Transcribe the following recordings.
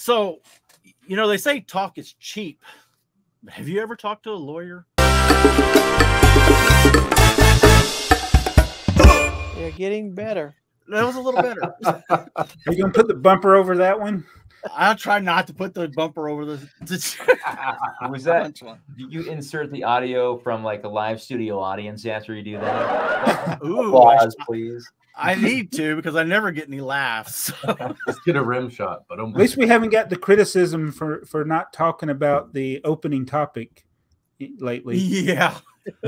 So, they say talk is cheap. But have you ever talked to a lawyer? They're getting better. That was a little better. Are you going to put the bumper over that one? I'll try not to put the bumper over the. Was that? Did you insert the audio from like a live studio audience after you do that? Ooh, applause, please. I need to because I never get any laughs. So. Let's get a rim shot. But at least we haven't got the criticism for not talking about the opening topic lately. Yeah,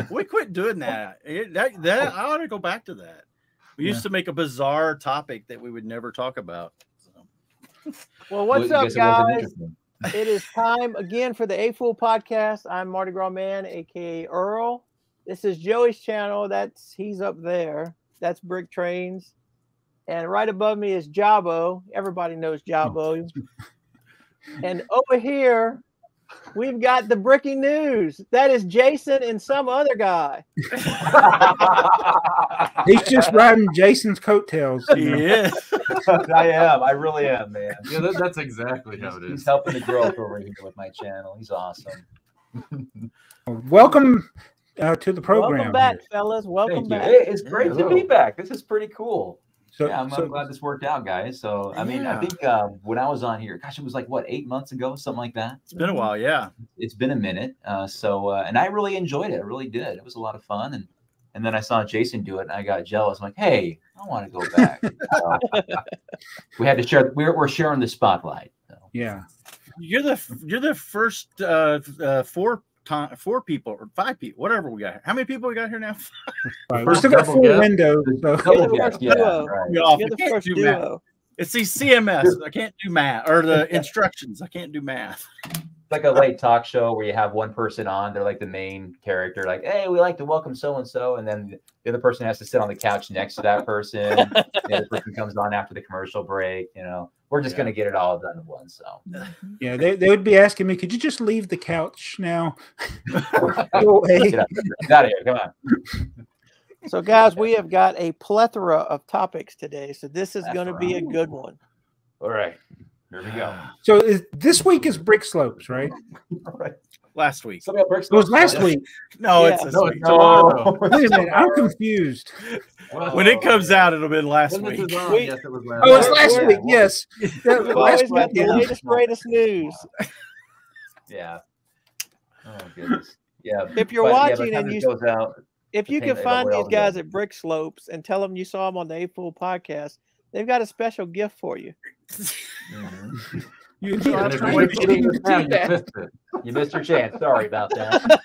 we quit doing that. That I ought to go back to that. We used to make a bizarre topic that we would never talk about. So. Well, what's up, guys? It is time again for the A F.o.O.L Podcast. I'm Mardigrasman, aka Earl. This is Joey's channel. He's up there. That's BrickTrains. And right above me is Jabo. Everybody knows Jabo. And over here, we've got the Bricking News. That is Jason and some other guy. He's just riding Jason's coattails. Yeah, I am. I really am, man. Yeah, that's exactly how it is. He's helping the growth over here with my channel. He's awesome. Welcome to the program. Welcome back, fellas. Welcome back. It's great to be back. This is pretty cool. So, yeah, I'm glad this worked out, guys. So, I mean, I think when I was on here, gosh, it was like, what, 8 months ago, something like that? It's been a while, yeah. It's been a minute. And I really enjoyed it. I really did. It was a lot of fun. And then I saw Jason do it, and I got jealous. I'm like, hey, I want to go back. We had to share. We're sharing the spotlight. So. Yeah. You're the first 4 people or 5 people, whatever we got. How many people we got here now? We still got 4 windows. So. You're the first duo. Right. You're the first duo. It's the CMS. I can't do math, or the instructions. I can't do math. Like a late talk show where you have one person on, they're like the main character, like, hey, we like to welcome so-and-so, and then the other person has to sit on the couch next to that person. The other person comes on after the commercial break. We're just going to get it all done at once. So yeah, they would be asking me, could you just leave the couch now? Go away. Get out of here. Come on. So guys, we have got a plethora of topics today. So this is going to be a good one. All right. Here we go. So this week is Brick Slopes, right? Right. Last week. It was last week. No, it's this week. No. Wait a minute, I'm confused. When it comes out, it'll be last week. Yes, it was last week. It's last week. Yes. We've always got the latest, greatest news. Yeah. Oh goodness. Yeah. If you're watching and if you can find these guys at Brick Slopes and tell them you saw them on the A.F.o.O.L Podcast, they've got a special gift for you. Mm-hmm. You missed your chance. Sorry about that.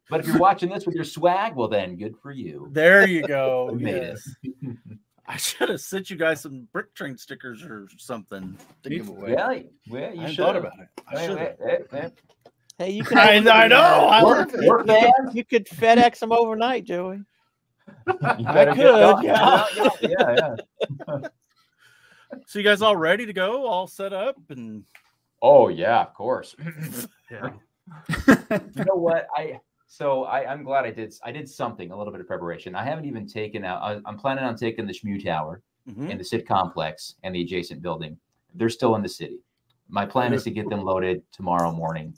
But if you're watching this with your swag, well then, good for you. There you go. Yes. I should have sent you guys some BrickTrain stickers or something to give away. Yeah, you I should thought about it. I should have. Hey, you can. I know. You could FedEx them overnight, Joey. I could. Yeah. So you guys all ready to go? All set up and? Oh yeah, of course. Yeah. You know what? I'm glad I did something, a little bit of preparation. I haven't even taken out. I'm planning on taking the Shmu Tower and the SID complex and the adjacent building. They're still in the city. My plan is to get them loaded tomorrow morning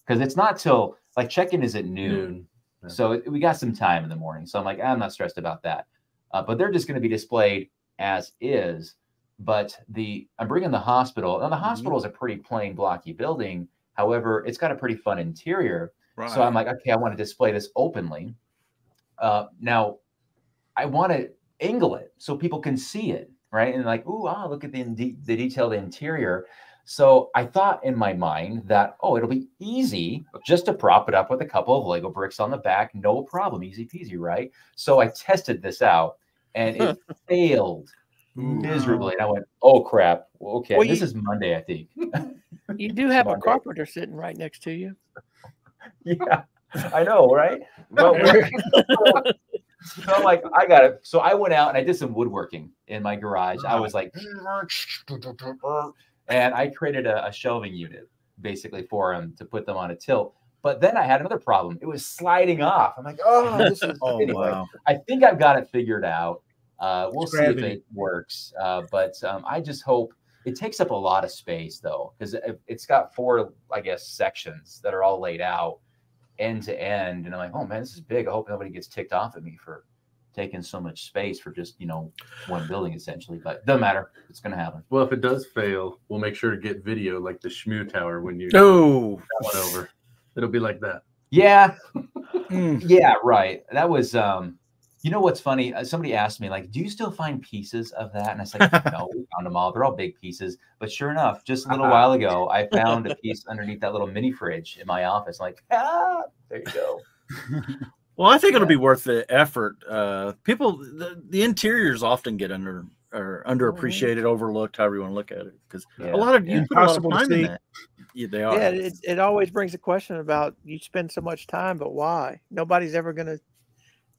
because it's not till check-in is at noon. So we got some time in the morning. So I'm like, I'm not stressed about that. But they're just going to be displayed as is. But I'm bringing the hospital. Now, the hospital is a pretty plain, blocky building. However, it's got a pretty fun interior. Right. So I'm like, okay, I want to display this openly. Now, I want to angle it so people can see it, right? And like, look at the detailed interior. So I thought in my mind that, it'll be easy just to prop it up with a couple of Lego bricks on the back. No problem. Easy peasy, right? So I tested this out, and it failed miserably. And I went, oh, crap. Okay, well, this is Monday, I think. You do have a carpenter sitting right next to you. Yeah, I know, right? Well, so I'm like, I got it. So I went out and I did some woodworking in my garage. I was like, and I created a shelving unit basically for them to put them on a tilt. But then I had another problem. It was sliding off. I'm like, this is anyway. Wow. I think I've got it figured out. We'll see if it works. But I just hope It takes up a lot of space though, because it's got 4, I guess, sections that are all laid out end to end. And I'm like, oh man, this is big. I hope nobody gets ticked off at me for taking so much space for just, one building essentially, but it doesn't matter. It's going to happen. Well, if it does fail, we'll make sure to get video like the Shmoo Tower when you Oh, that one over. It'll be like that. Yeah. Yeah, right. That was, what's funny? Somebody asked me, like, do you still find pieces of that? And I said, no, we found them all. They're all big pieces. But sure enough, just a little while ago, I found a piece underneath that little mini fridge in my office. I'm like, there you go. Well, I think it'll be worth the effort. People, the interiors often get underappreciated, overlooked, however you want to look at it, because a lot of you put a lot of time in that. Yeah, they are. Yeah, it always brings a question about you spend so much time, but why? Nobody's ever gonna.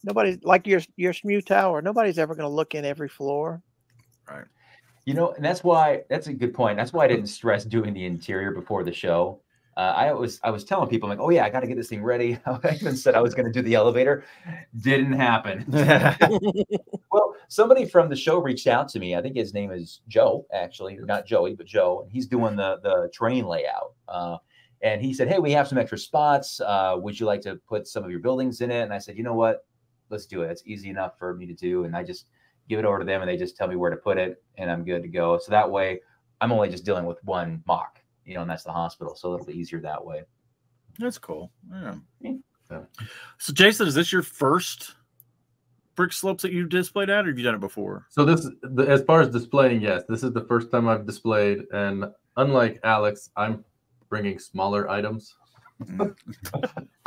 Nobody's like your Shmoo Tower. Nobody's ever gonna look in every floor. Right. And that's a good point. That's why I didn't stress doing the interior before the show. I was telling people, I'm like, oh yeah, I got to get this thing ready. I even said I was going to do the elevator. Didn't happen. Well, somebody from the show reached out to me. I think his name is Joe, actually, not Joey, but Joe. And he's doing the train layout. And he said, hey, we have some extra spots. Would you like to put some of your buildings in it? And I said, you know what? Let's do it. It's easy enough for me to do. And I just give it over to them and they just tell me where to put it and I'm good to go. So that way I'm only just dealing with one mock. And that's the hospital, so it'll be easier that way. That's cool. Yeah. So, Jason, is this your first brick slopes that you've displayed at, or have you done it before? So this, as far as displaying, yes, this is the first time I've displayed, and unlike Alex, I'm bringing smaller items. Go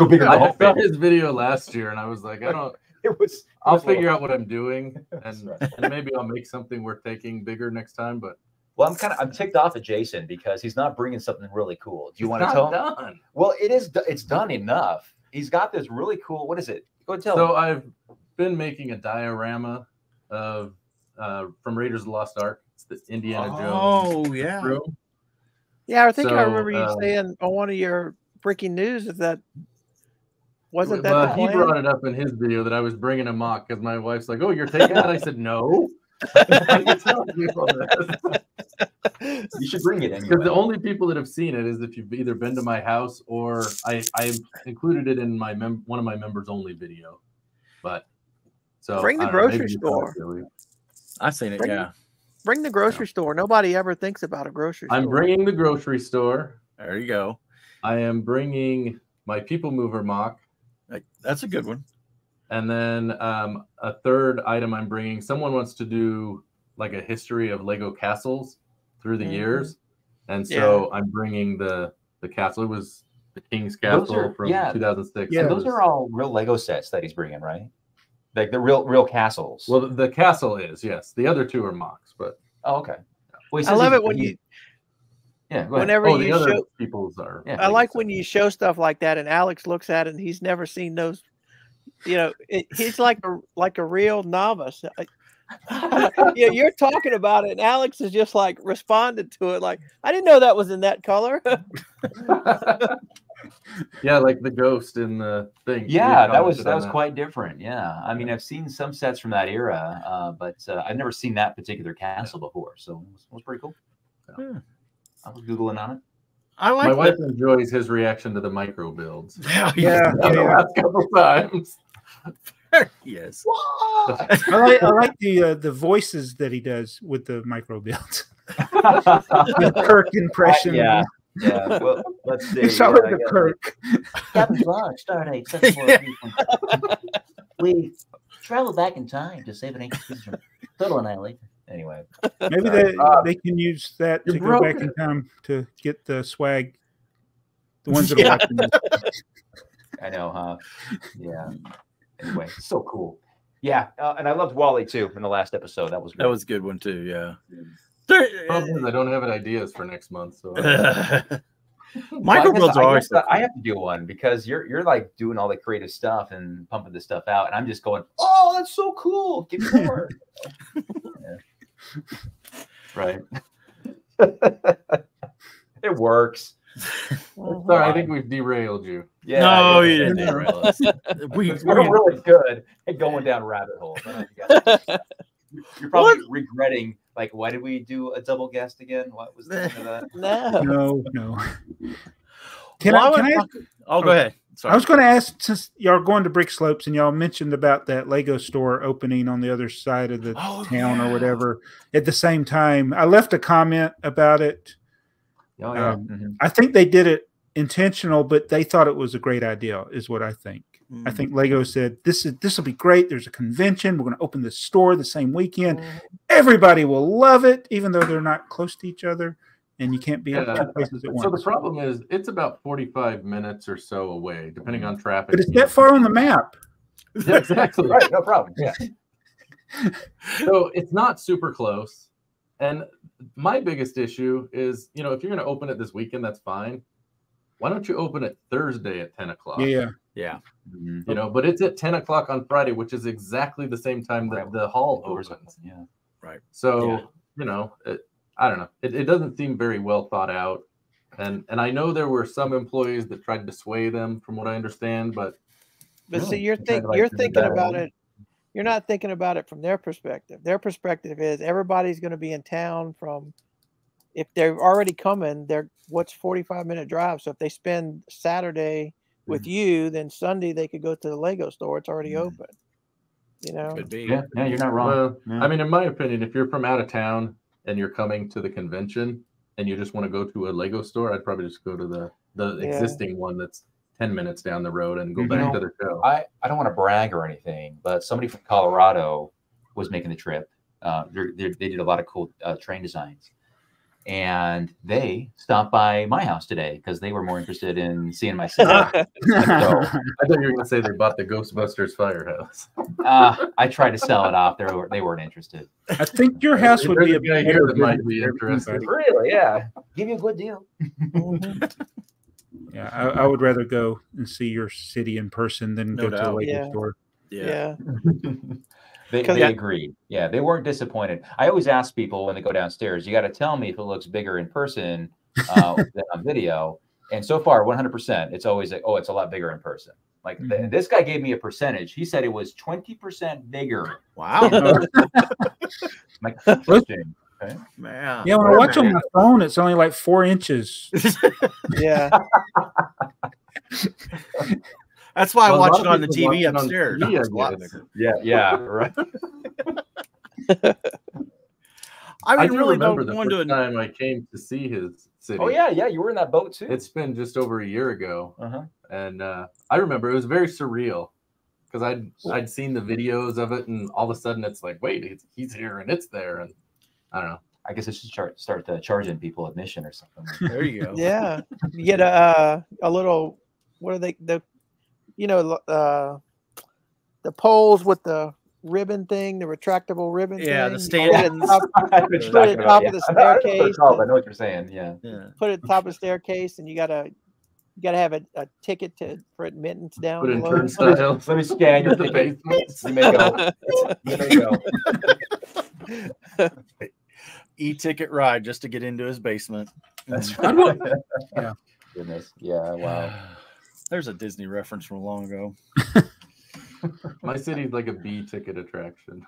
bigger. I saw his video last year, and I was like, I'll figure out what I'm doing, and maybe I'll make something worth taking bigger next time, but. Well, I'm ticked off at Jason because he's not bringing something really cool. Do you want to tell him? Done. Well, it's done enough. He's got this really cool. What is it? Go and tell him. So I've been making a diorama of from Raiders of the Lost Ark. It's the Indiana Jones. Oh yeah. Room. Yeah, I think I remember you saying on one of your breaking news that wasn't that. But he brought it up in his video that I was bringing a mock because my wife's like, "Oh, you're taking that?" I said, "No." You should bring it anyway. Because the only people that have seen it is if you've either been to my house or I included it in my one of my members only video. But so bring the grocery store. I've seen it. Bring the grocery store. Nobody ever thinks about a grocery store. I'm bringing the grocery store. There you go. I am bringing my people mover mock. That's a good one. And then a third item I'm bringing, someone wants to do like a history of Lego castles through the years. And so I'm bringing the castle. It was the King's Castle from 2006. Yeah, those are all real Lego sets that he's bringing, right? Like the real castles. Well, the castle is, yes. The other two are mocks, but. Oh, okay. Well, I love it when you. Yeah, whenever you the other show people's are. Yeah, I like when you show stuff like that, and Alex looks at it, and he's never seen those. He's like a real novice. You're talking about it, and Alex is just like responded to it, like I didn't know that was in that color. Yeah, like the ghost in the thing. Yeah, that was quite different. Yeah, I mean, I've seen some sets from that era, but I've never seen that particular castle before, so it was pretty cool. So, I was googling on it. I like. My wife enjoys his reaction to the micro builds. Yeah. The last couple times. Yes. I like the voices that he does with the micro builds. The Kirk impression. Yeah. Well, let's see. It's always the Kirk. Captain's log, Stardate 74. We traveled back in time to save an ancient piece from total annihilation. Anyway, maybe they can use that to go back in time to get the swag. The ones that are watching this. I know, huh? Yeah. Anyway, so cool. Yeah, and I loved Wally too in the last episode. That was great. That was a good one too. Yeah. Problem is I don't have any ideas for next month. So micro builds are always. I have to do one because you're like doing all the creative stuff and pumping this stuff out, and I'm just going, "Oh, that's so cool! Give me more." Right. It works. Sorry, I think we've derailed you. Yeah. No, you didn't derail us. We're really good at going down rabbit holes. You're probably regretting Like, why did we do a double guest again? What was the point of that? No. Oh, go ahead. Sorry. I was going to ask, since y'all are going to Brick Slopes and y'all mentioned about that Lego store opening on the other side of the town or whatever at the same time. I left a comment about it. I think they did it intentional, but they thought it was a great idea, is what I think. I think Lego said, this will be great. There's a convention. We're going to open this store the same weekend. Everybody will love it, even though they're not close to each other. And you can't be at two places at once. So the problem is it's about 45 minutes or so away, depending on traffic. But it's that far on the map. Yeah, exactly. Right, no problem. Yeah. So it's not super close. And my biggest issue is, if you're going to open it this weekend, that's fine. Why don't you open it Thursday at 10 o'clock? Yeah. But it's at 10 o'clock on Friday, which is exactly the same time that the hall opens. Yeah. Right. So, I don't know. It doesn't seem very well thought out. And I know there were some employees that tried to sway them from what I understand, but see, you're thinking about it. You're not thinking about it from their perspective. Their perspective is everybody's going to be in town if they're already coming, what's 45-minute drive. So if they spend Saturday with you, then Sunday they could go to the Lego store. It's already open. Could be. Yeah, you're not wrong. Well, I mean, in my opinion, if you're from out of town and you're coming to the convention and you just want to go to a Lego store, I'd probably just go to the existing one that's 10 minutes down the road and go back to the show. I don't want to brag or anything, but somebody from Colorado was making the trip. They did a lot of cool train designs. And they stopped by my house today because they were more interested in seeing my city. So, I thought you were going to say they bought the Ghostbusters firehouse. I tried to sell it off. They weren't interested. I think your house would be a guy here that might be interested. Really? Yeah. Give you a good deal. Yeah, I would rather go and see your city in person than go to a Lego store. Yeah. They agreed. Yeah, they weren't disappointed. I always ask people when they go downstairs, you got to tell me if it looks bigger in person than on video. And so far, 100%, it's always like, oh, it's a lot bigger in person. Like this guy gave me a percentage. He said it was 20% bigger. Wow. Like, interesting. Okay. Man. Yeah, when I watch on my phone, it's only like 4 inches. Yeah. That's why I watch it on the TV upstairs. Yeah, right. I do remember the first time I came to see his city. Oh, yeah, you were in that boat too. It's been just over a year ago. And I remember it was very surreal because I'd seen the videos of it, and all of a sudden it's like, wait, he's here and it's there. And I don't know. I guess I should start charging people admission or something. There you go. Yeah. You get a little, what are they, the poles with the ribbon thing, the retractable ribbon thing. The stand. Put it at the top of the staircase. I know what you're saying. Yeah. Put it at the top of the staircase, and you gotta have a ticket for admittance down Put in below. turnstiles. Let me scan your ticket. You may go. E-ticket ride just to get into his basement. That's right. Yeah. Goodness. Yeah. Wow. There's a Disney reference from long ago. My city's like a B ticket attraction.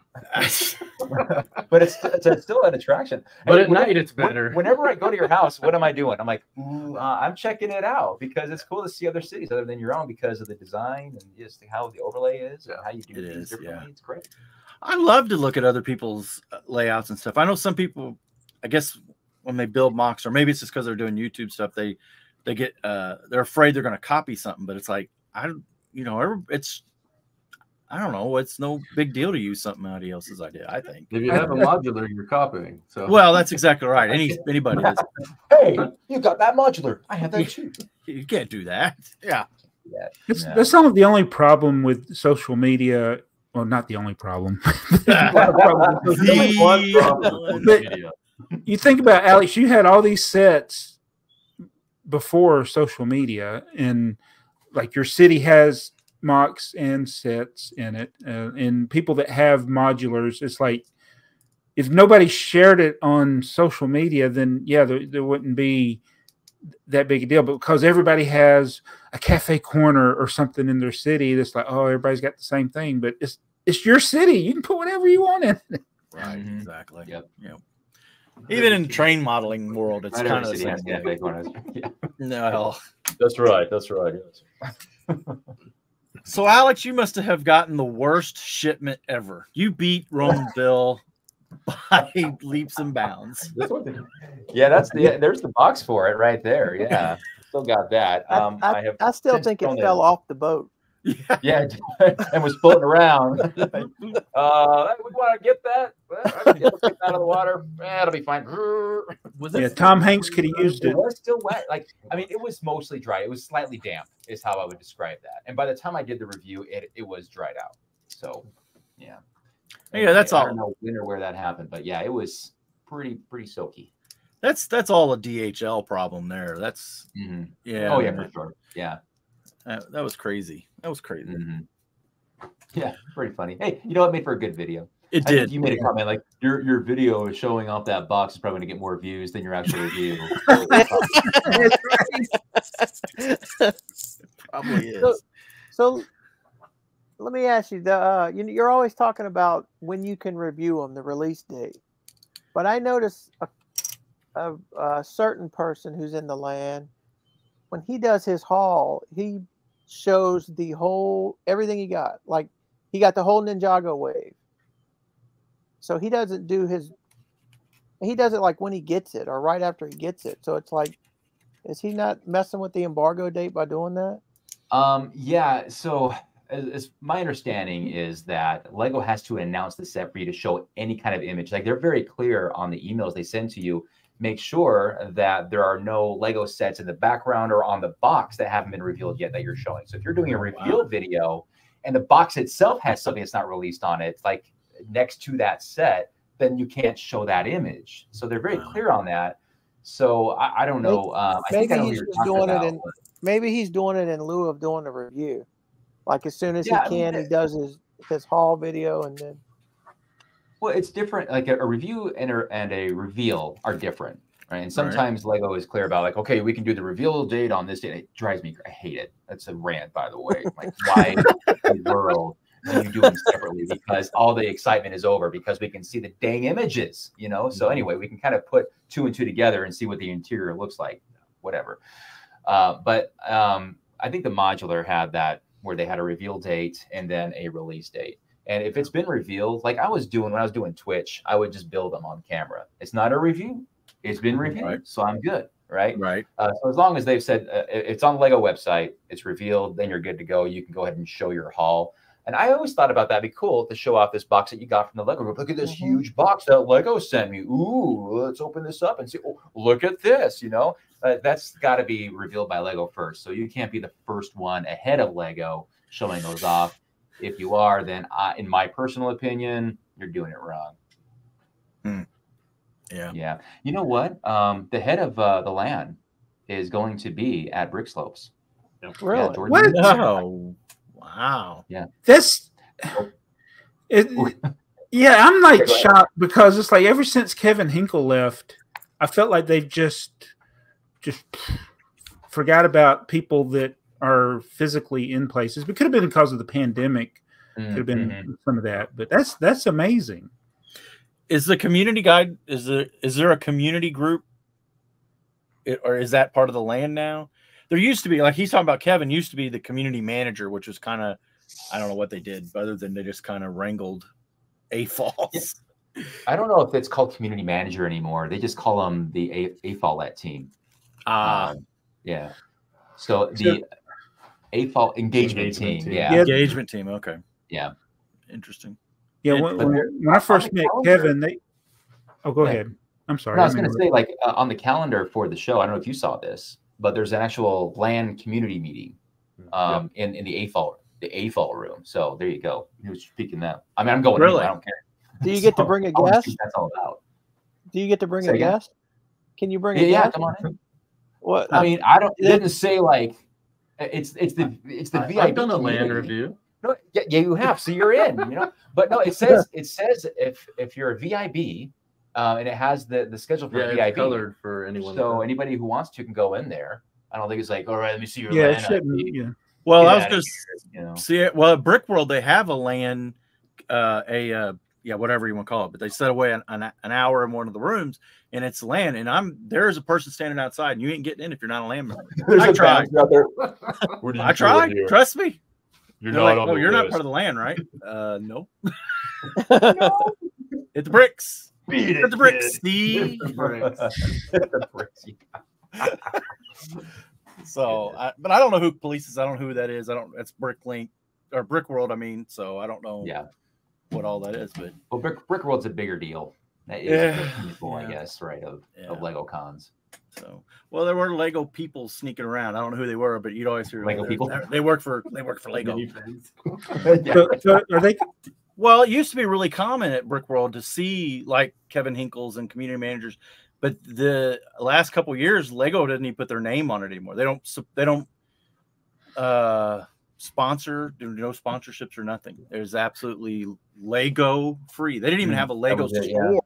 But it's still an attraction. But at night it's better. Whenever I go to your house, what am I doing? I'm like, I'm checking it out because it's cool to see other cities other than your own because of the design and just how the overlay is and how you do things differently. It's great. I love to look at other people's layouts and stuff. I know some people, I guess, when they build mocks, or maybe it's just because they're doing YouTube stuff, they get they're afraid they're going to copy something. But it's like I don't know. It's no big deal to use somebody else's idea. I think if you have a modular, you're copying. So well, that's exactly right. Anybody does. Hey, you got that modular? I have that too. You can't do that. Yeah. That's some of the only problem with social media. Well, not the only problem. You think about, Alex, you had all these sets before social media, and like your city has mocks and sets in it, and people that have modulars, it's like if nobody shared it on social media, then there wouldn't be that big a deal. But because everybody has a cafe corner or something in their city, that's like, oh, everybody's got the same thing, but it's your city. You can put whatever you want in it. Right. Exactly. Yep. Even in train modeling world, it's kind of the same. Yeah. No. That's right. That's right. Yes. So, Alex, you must have gotten the worst shipment ever. You beat Rome Bill by leaps and bounds. Yeah, there's the box for it right there. Yeah, still got that. I still think it fell off the boat. Yeah, and was floating around. We want to get that. Get it out of the water. It'll be fine. Tom Hanks could have used it. It was still wet. Like, I mean, it was mostly dry. It was slightly damp, is how I would describe that. And by the time I did the review, it was dried out. So, yeah. Yeah, that's all. I don't know when or where that happened, but yeah, it was pretty soaky. That's all a DHL problem there. That's yeah. Oh yeah, for sure. Yeah. That was crazy. That was crazy. Yeah, pretty funny. Hey, you know what? Made for a good video. It did. You made a comment like your video is showing off that box is probably going to get more views than your actual review. Probably is. So let me ask you: you're always talking about when you can review them, the release date. But I noticed a certain person who's in the land, when he does his haul, he shows the whole everything he got. Like he got the whole Ninjago wave. So he doesn't do he does it like when he gets it or right after he gets it. So it's like, is he not messing with the embargo date by doing that? Yeah. So as my understanding is that Lego has to announce the set for you to show any kind of image. Like they're very clear on the emails they send to you. Make sure that there are no Lego sets in the background or on the box that haven't been revealed yet that you're showing. So if you're doing a reveal video and the box itself has something that's not released on it, like next to that set, then you can't show that image. So they're very clear on that. So I don't know. Maybe he's doing it in lieu of doing a review. Like as soon as he can, he does his haul video and then. Well, it's different. Like a review and a reveal are different, right? And sometimes Lego is clear about like, okay, we can do the reveal date on this date. It drives me. I hate it. That's a rant, by the way. Like, why in the world do you do them separately? Because all the excitement is over because we can see the dang images, you know. So anyway, we can kind of put 2 and 2 together and see what the interior looks like, whatever. But I think the modular had that where they had a reveal date and then a release date. And if it's been revealed, like I was doing when I was doing Twitch, I would just build them on camera. It's not a review. It's been reviewed. So I'm good. Right. So as long as they've said it's on the Lego website, it's revealed, then you're good to go. You can go ahead and show your haul. And I always thought about that. It'd be cool to show off this box that you got from the Lego group. Look at this huge box that Lego sent me. Ooh, let's open this up and see. Oh, look at this. You know, that's got to be revealed by Lego first. So you can't be the first one ahead of Lego showing those off. If you are, then in my personal opinion, you're doing it wrong. Yeah. You know what? The head of the LAN is going to be at Brick Slopes. Really? Yeah, what? No. Wow. Yeah. This. Yeah, I'm like shocked because it's like ever since Kevin Hinkle left, I felt like they've just forgot about people that are physically in places. It could have been because of the pandemic. Could have been some of that, but that's amazing. Is the community guide? Is there a community group, or is that part of the LAN now? There used to be, like he's talking about. Kevin used to be the community manager, which was kind of, I don't know what they did, other than they just kind of wrangled AFoOLs. Yeah. I don't know if it's called community manager anymore. They just call them the AFoOL team. Yeah. So the AFoOL engagement team. Yeah. Engagement team. Okay. Yeah. Interesting. Yeah. When I first met Kevin, go ahead. I'm sorry. No, I was going to say, like on the calendar for the show, I don't know if you saw this, but there's an actual LAN community meeting in the AFoOL room. So there you go. He was speaking that. I mean, I'm going. Really? Anyway, I don't care. Do you get to bring a guest? That's all about. Do you get to bring a guest? Can you bring a guest? Yeah, come on in. What? I mean, I don't. It didn't say like it's the VIP. I've done a LAN review. No, yeah, you have. So you're in. You know, but no, it says if you're a VIB, and it has the schedule for VIP. It's colored for anyone. So anybody who wants to can go in there. I don't think it's like, all right, let me see your LAN ID. Well, I was just see it. Well, at Brick World they have a LAN, whatever you want to call it, but they set away an hour in one of the rooms, and it's land, and there's a person standing outside, and you ain't getting in if you're not a land member. I tried. I tried. Trust me. You're not. Like, you're not part of the land, right? No. No. Hit the bricks. Hit the bricks, Steve. The bricks. So, but I don't know who polices. I don't know who that is. That's Bricklink or Brickworld. I mean, so I don't know. Yeah. What all that is, but Brickworld's a bigger deal. That is people, I guess, right? Of Lego cons. So, well, there were Lego people sneaking around. I don't know who they were, but you'd always hear Lego people. They work for Lego. So are they? Well, it used to be really common at Brickworld to see like Kevin Hinkles and community managers, but the last couple of years, Lego doesn't even put their name on it anymore. They don't sponsor. There are no sponsorships or nothing. There's absolutely Lego free. They didn't even have a Lego store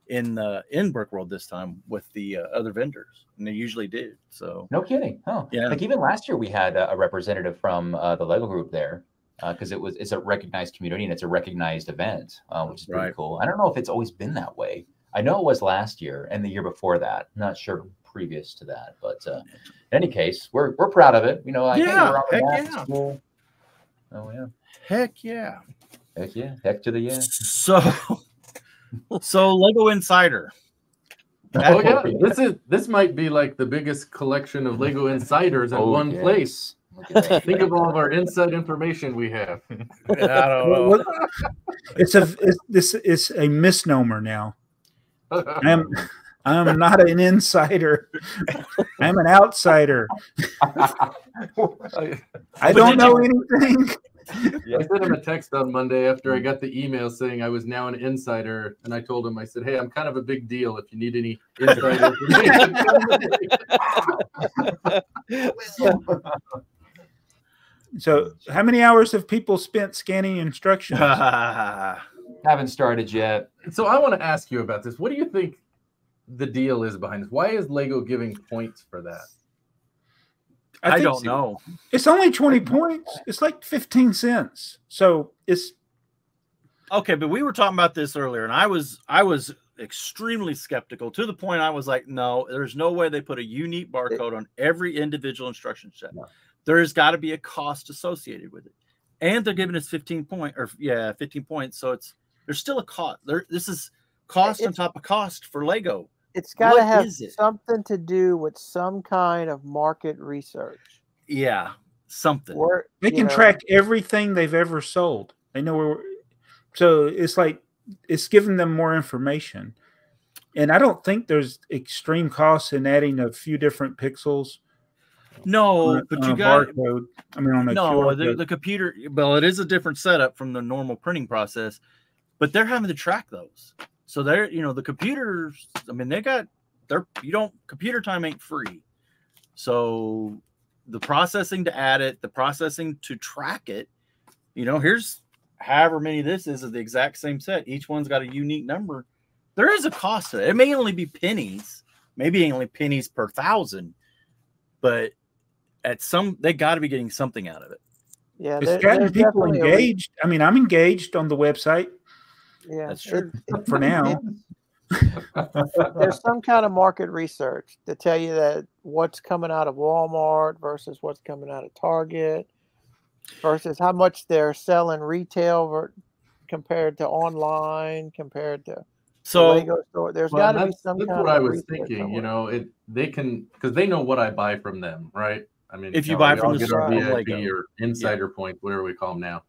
in Brickworld this time with the other vendors, and they usually did. So no kidding. Oh yeah. Like even last year we had a representative from the Lego group there because it's a recognized community and it's a recognized event, which is pretty cool. I don't know if it's always been that way. I know it was last year and the year before that. I'm not sure previous to that, but in any case, we're proud of it. You know, heck yeah. Cool. Oh yeah. Heck yeah. Heck yeah. Heck to the yeah. So Lego Insider. Oh yeah, this might be like the biggest collection of Lego Insiders in one place. Think of all of our inside information we have. I don't know. This is a misnomer now. I'm not an insider. I'm an outsider. I don't know anything. I sent him a text on Monday after I got the email saying I was now an insider, and I told him, I said, "Hey, I'm kind of a big deal. If you need any insider information." So, how many hours have people spent scanning instructions? Haven't started yet. So, I want to ask you about this. What do you think the deal is behind this? Why is Lego giving points for that? I don't know. It's only 20 points. It's like 15 cents. So it's okay. But we were talking about this earlier, and I was extremely skeptical to the point I was like, no, there's no way they put a unique barcode on every individual instruction set. No. There's got to be a cost associated with it, and they're giving us 15 points. So there's still a cost. This is cost on top of cost for Lego. It's got to have something to do with some kind of market research. Yeah, something. They can track everything they've ever sold. They know so it's like it's giving them more information. And I don't think there's extreme costs in adding a few different pixels. No, but you got barcode. I mean, on the computer. Well, it is a different setup from the normal printing process, but they're having to track those. So they're, the computers, I mean, computer time ain't free. So the processing to add it, the processing to track it, here's however many this is the exact same set. Each one's got a unique number. There is a cost to it. It may only be pennies, maybe only pennies per 1,000, but they got to be getting something out of it. Yeah. It's gotten people engaged. I mean, I'm engaged on the website. Yeah, that's true. For now, there's some kind of market research to tell you that what's coming out of Walmart versus what's coming out of Target versus how much they're selling retail compared to online compared to the Lego store. There's got to be some kind of. That's what I was thinking. They can because they know what I buy from them, right? I mean, if you buy from the store, VIP or insider points, whatever we call them now.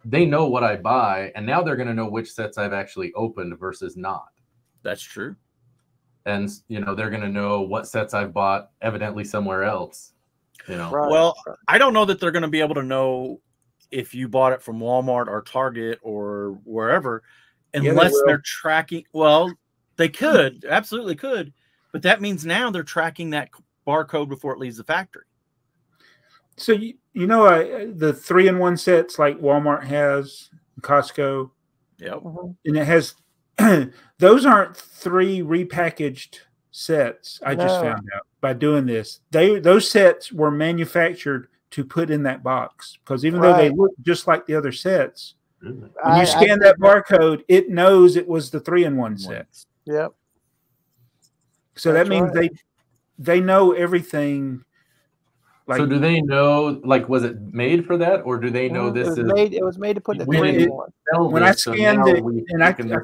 They know what I buy, and now they're going to know which sets I've actually opened versus not. That's true. And they're going to know what sets I've bought evidently somewhere else. Right. Well, I don't know that they're going to be able to know if you bought it from Walmart or Target or wherever, unless they're tracking. Well, they could, absolutely could, but that means now they're tracking that barcode before it leaves the factory. So the 3-in-1 sets like Walmart has, Costco. Yep. And it has those aren't 3 repackaged sets. I just found out by doing this. Those sets were manufactured to put in that box because even though they look just like the other sets, When you scan that barcode, it knows it was the 3-in-1 set. Yep. So that means they know everything. Like, so do they know? Like, was it made for that, or do they know this is made? It was made to put the 3-in-1. When I scanned it, and I could and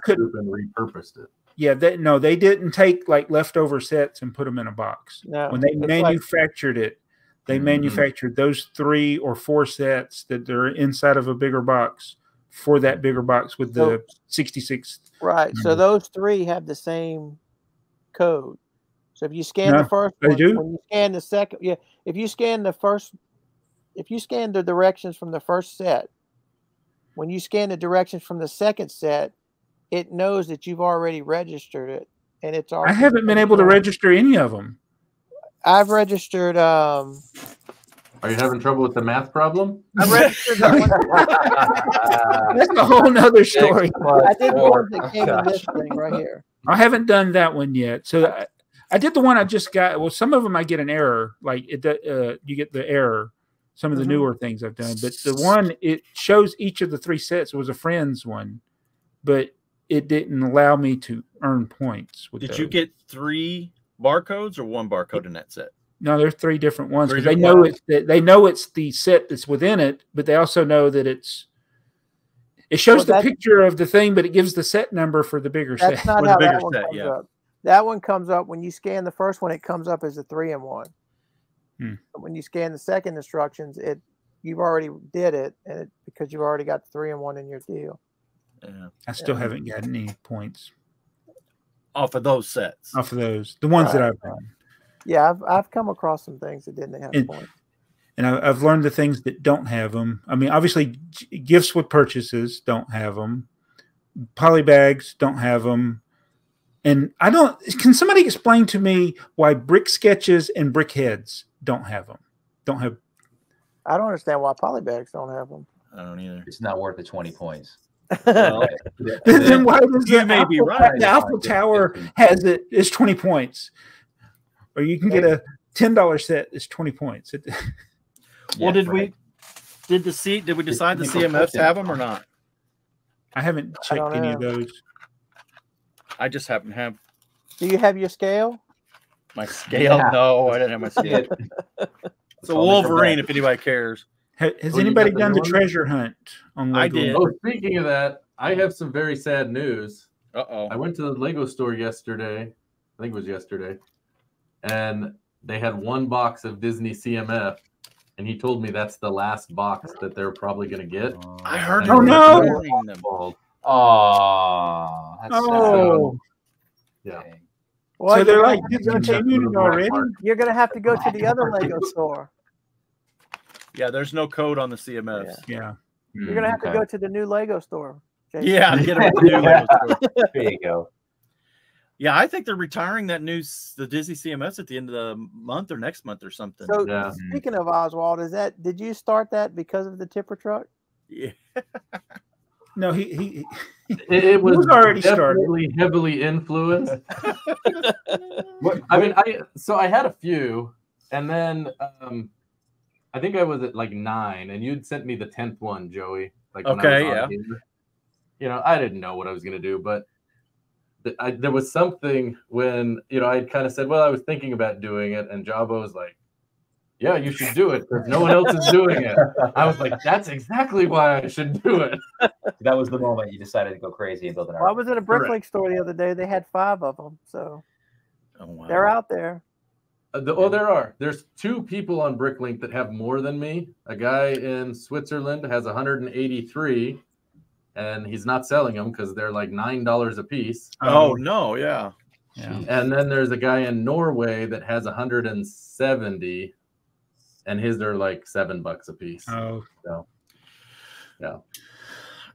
repurposed it. Yeah, they didn't take like leftover sets and put them in a box. No, when they manufactured it, they manufactured those 3 or 4 sets that are inside of a bigger box for that bigger box with the 66. Right. So those 3 have the same code. So if you scan the first one, when you scan the second, if you scan the directions from the first set, when you scan the directions from the second set, it knows that you've already registered it, and it's already. I haven't been able to register any of them. I've registered. Are you having trouble with the math problem? I registered that one. That's a whole nother story. I did the one that came in this thing right here. I haven't done that one yet. So I did the one I just got. Well, some of them I get an error. Like you get the error. Some of the newer things I've done, but the one it shows each of the 3 sets was a friend's one, but it didn't allow me to earn points. Did you get 3 barcodes or 1 barcode in that set? No, there's 3 different ones because they know it's the set that's within it, but they also know that it shows the picture of the thing, but it gives the set number for the bigger set. That's not how that one comes up. That one comes up when you scan the first one. It comes up as a 3-in-1. But when you scan the second instructions, you've already did it, and because you've already got the 3-in-1 in your deal. Yeah. I still haven't gotten any points off of those sets. Off of those, the ones that I've done. Yeah, I've come across some things that didn't have points. And I've learned the things that don't have them. I mean, obviously, gifts with purchases don't have them. Polybags don't have them. And I don't. Can somebody explain to me why brick sketches and brick heads don't have them? Don't have. I don't understand why polybags don't have them. I don't either. It's not worth the 20 points. Well, then why does the AFoOL Tower has it's 20 points, or you can get a $10 set. It's 20 points. Well, did we decide the CMFs have them or not? I haven't checked any of those. I just happen to have. Do you have your scale? My scale? Yeah. No, I didn't have my scale. It's a Wolverine, if anybody cares. Has anybody done the treasure hunt on Lego? I did. Oh, speaking of that, I have some very sad news. Uh-oh. I went to the Lego store yesterday. I think it was yesterday. And they had 1 box of Disney CMF. And he told me that's the last box that they're probably going to get. I heard. Oh, no. Oh, that's sad. Yeah. Well, so they're like discontinued already? You're going to have to go to the other Lego store. Yeah, there's no code on the CMFs. Yeah. You're going to have to go to the new Lego store. Jason. Yeah, get them at the new Lego store. There you go. Yeah, I think they're retiring the Disney CMS at the end of the month or next month or something. So speaking of Oswald, did you start that because of the tipper truck? Yeah. No, it was already definitely heavily influenced. I mean, I had a few, and then I think I was at like 9, and you'd sent me the 10th one, Joey. Like okay, yeah. You know, I didn't know what I was gonna do, but there was something when I kind of said, well, I was thinking about doing it, and Jabba was like, yeah, you should do it because no one else is doing it. I was like, that's exactly why I should do it. That was the moment you decided to go crazy and build an ark. Well, I was at a Bricklink store the other day. They had 5 of them, so they're out there. There are. There's 2 people on Bricklink that have more than me. A guy in Switzerland has 183, and he's not selling them because they're like $9 a piece. Oh no, yeah. And then there's a guy in Norway that has 170. And his are like $7 a piece. Oh, so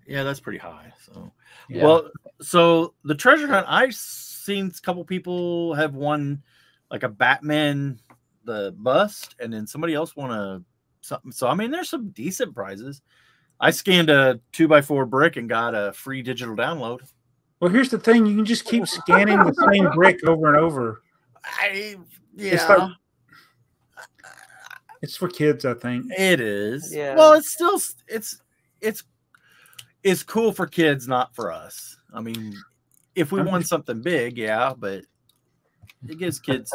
yeah, that's pretty high. So, well, so the treasure hunt, I've seen a couple people have won like a Batman the bust, and then somebody else won something. So I mean, there's some decent prizes. I scanned a 2x4 brick and got a free digital download. Well, here's the thing: you can just keep scanning the same brick over and over. It's for kids, I think. It is. Yeah. Well, it's still it's is cool for kids, not for us. I mean, if we want something big, yeah, but it gives kids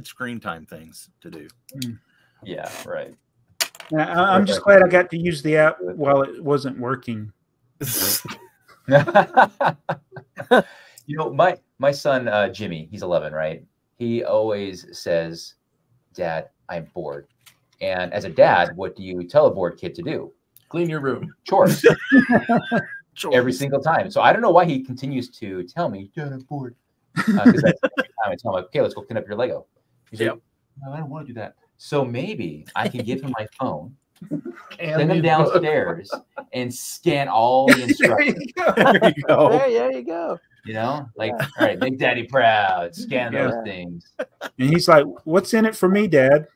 screen time things to do. Yeah, right. I'm just glad I got to use the app while it wasn't working. You know, my son Jimmy, he's 11, right? He always says, "Dad, I'm bored." And as a dad, what do you tell a bored kid to do? Clean your room. Chores. Every single time. So I don't know why he continues to tell me, "Dad, I'm bored." Because that's every time I tell him, "Okay, let's go clean up your Lego." He's like, "No, I don't want to do that." So maybe I can give him my phone, send him downstairs, and scan all the instructions. There you go. There you go. You know, like, all right, make daddy proud, scan those things. And he's like, "What's in it for me, Dad?"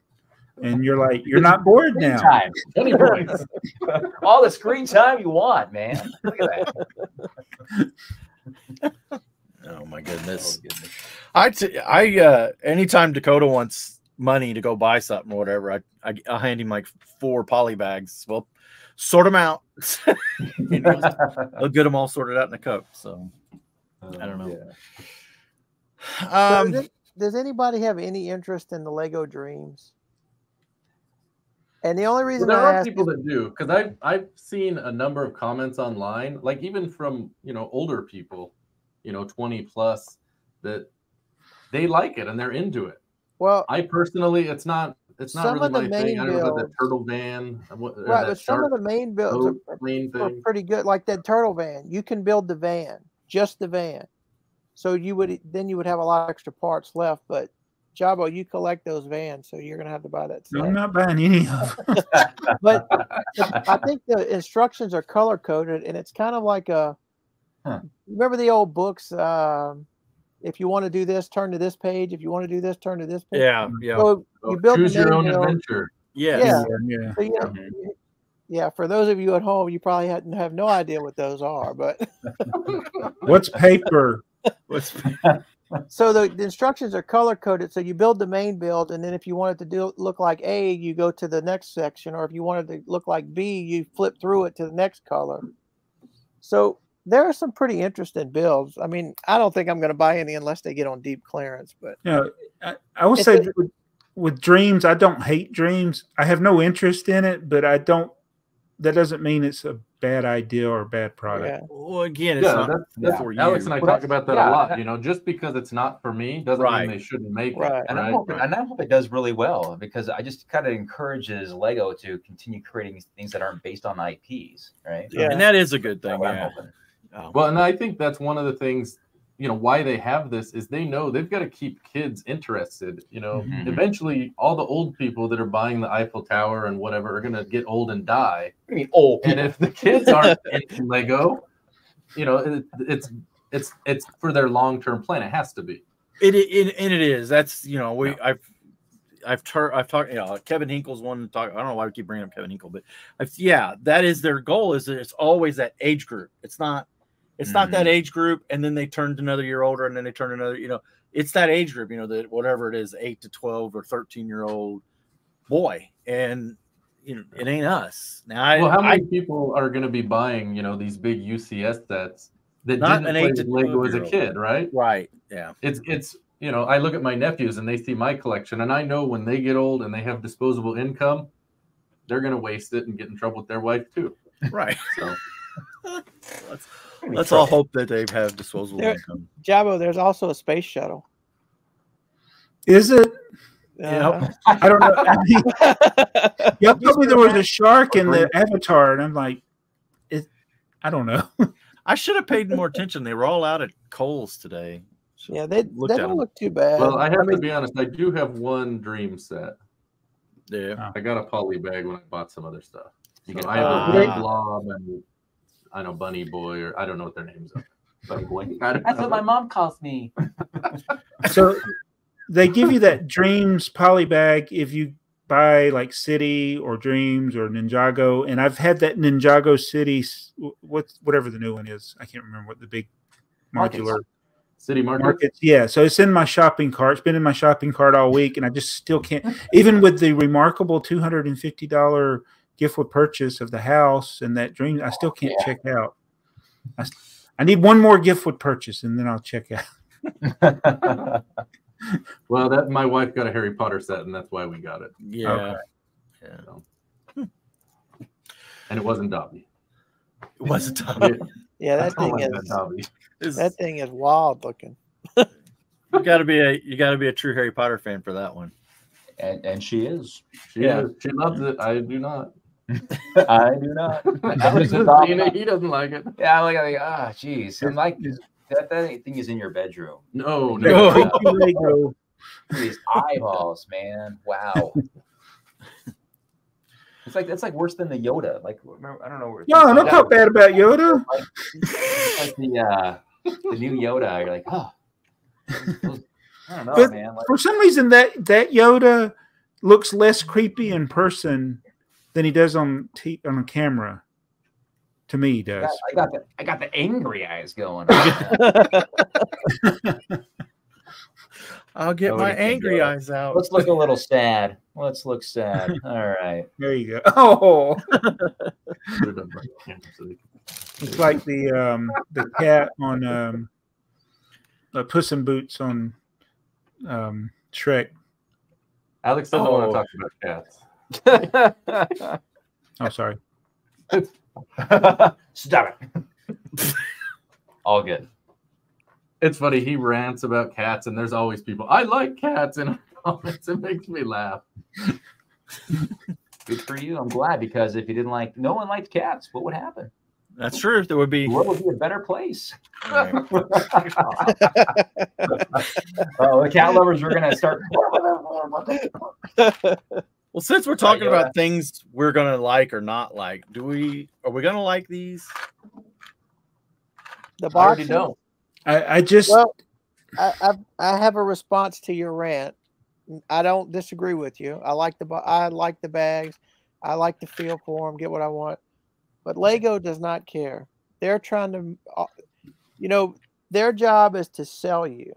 And you're like, "You're not bored now." Time. 20 points. All the screen time you want, man. Look at that. Oh my goodness. I anytime Dakota wants money to go buy something or whatever, I'll hand him like 4 poly bags. Well, sort them out. You know, I'll get them all sorted out in a cup. So I don't know. So does anybody have any interest in the Lego Dreams? And the only reason there are people that do, because I've seen a number of comments online, like even from older people, 20 plus, that they like it and they're into it. Well, I personally, it's not really my thing. I don't know about the turtle van. Right, but some of the main builds are pretty good. Like that turtle van, you can build the van, just the van. So you would have a lot of extra parts left. But Jabo, you collect those vans, so you're gonna have to buy that set. No, I'm not buying any of them. But I think the instructions are color coded, and it's kind of like a. Remember the old books? If you want to do this, turn to this page. If you want to do this, turn to this page. Yeah. So you build choose your own adventure. Yeah. So, for those of you at home, you probably have no idea what those are. But what's paper? So the instructions are color coded. So you build the main build, and then if you want it to look like A, you go to the next section, or if you want it to look like B, you flip through it to the next color. So there are some pretty interesting builds. I mean, I don't think I'm going to buy any unless they get on deep clearance. But I will say with Dreams, I don't hate Dreams. I have no interest in it, but I don't. That doesn't mean it's a bad idea or a bad product. Yeah. Well, again, it's not for you. Alex and I talk about that a lot. Just because it's not for me doesn't mean they shouldn't make it. And I hope it does really well, because I just kind of encourages Lego to continue creating things that aren't based on IPs, right? Yeah, and that is a good thing. Well, and I think that's one of the things, why they have this is they know they've got to keep kids interested. Eventually all the old people that are buying the Eiffel Tower and whatever are going to get old and die. I mean, old people. And if the kids aren't into Lego, it's for their long-term plan. It has to be. It is. That's, I've talked, Kevin Hinkle's one to talk. I don't know why we keep bringing up Kevin Hinkle, but that is their goal, is that it's always that age group. It's not that age group, and then they turned another year older, and then they turn another, it's that age group, that whatever it is, 8 to 12 or 13-year-old boy. And, it ain't us. Now, how many people are going to be buying, these big UCS sets that didn't play with Lego as a kid, right? Right. Yeah. It's I look at my nephews and they see my collection, and I know when they get old and they have disposable income, they're going to waste it and get in trouble with their wife too. Right. So let's all hope that they have disposable income. Jabo, there's also a space shuttle. Is it? I don't know. Y'all told me there was a shark in the Avatar, and I'm like, I don't know. I should have paid more attention. They were all out at Kohl's today. Yeah, they don't look too bad. Well, I have to be honest. I do have one dream set. Yeah, I got a poly bag when I bought some other stuff. I have a big blob, and I know Bunny Boy, or I don't know what their names are. Bunny Boy. That's what my mom calls me. So they give you that Dreams poly bag if you buy like City or Dreams or Ninjago, and I've had that Ninjago City, whatever the new one is. I can't remember what the big modular. City Markets. Yeah, so it's in my shopping cart. It's been in my shopping cart all week, and I just still can't. Even with the remarkable $250 gift with purchase of the house and that dream. I still can't check out. I need one more gift with purchase, and then I'll check out. Well, my wife got a Harry Potter set, and that's why we got it. Yeah. Okay. Yeah. So. And it wasn't Dobby. It wasn't Dobby. Yeah, that thing is wild looking. You gotta be a true Harry Potter fan for that one. And she is. She is. She loves it. I do not. I do not. He doesn't like it. Yeah, I'm like, geez. I'm like, that thing is in your bedroom. No. These eyeballs, man. Wow. It's like worse than the Yoda. Like, I don't know. No, don't talk bad about Yoda. Like the new Yoda. You're like, oh. I don't know, man. For some reason, that Yoda looks less creepy in person than he does on a camera. To me, he does. I got the angry eyes going on. I'll get my angry eyes out. Let's look a little sad. Let's look sad. All right. There you go. Oh. It's like the cat on Puss in Boots on Shrek. Alex doesn't want to talk about cats. Oh, sorry. Stop it. All good. It's funny. He rants about cats, and there's always people. I like cats in our comments. It makes me laugh. Good for you. I'm glad, because if you didn't like, no one liked cats, what would happen? That's true. There would be. The world would be a better place. Right. The cat lovers are going to start. Well, since we're talking about things we're going to like or not like, are we going to like these? The box. Know. I just. Well, I have a response to your rant. I don't disagree with you. I like the bags. I like to feel for them, get what I want. But Lego does not care. They're trying to, their job is to sell you,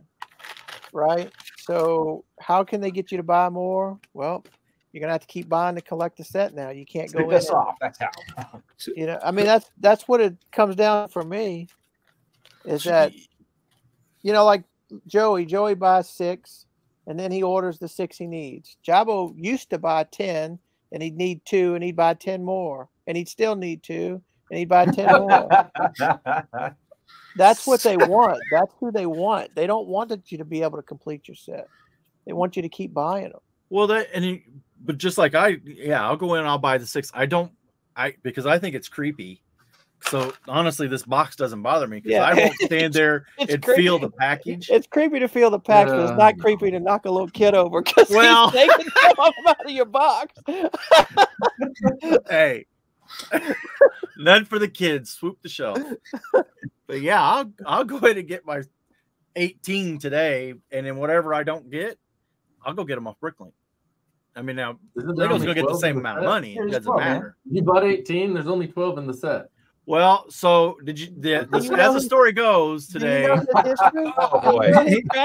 right? So how can they get you to buy more? Well, you're gonna have to keep buying to collect the set now. You can't go this off. That's how. I mean, that's what it comes down for me. Is that, like Joey buys 6, and then he orders the 6 he needs. Jabo used to buy 10, and he'd need 2, and he'd buy 10 more, and he'd still need 2, and he'd buy 10 more. That's what they want. That's who they want. They don't want you to be able to complete your set. They want you to keep buying them. Well, but just like I'll go in and I'll buy the 6. Because I think it's creepy. So honestly, this box doesn't bother me because I won't stand there and feel the package. It's creepy to feel the package, but it's not creepy to knock a little kid over because he's taking stuff out of your box. Hey, none for the kids. Swoop the shelf. But yeah, I'll go ahead and get my 18 today, and then whatever I don't get, I'll go get them off Bricklink. I mean, now Lego's gonna get the same amount of money. It doesn't matter. You bought 18. There's only 12 in the set. Well, so did you? As the story goes today,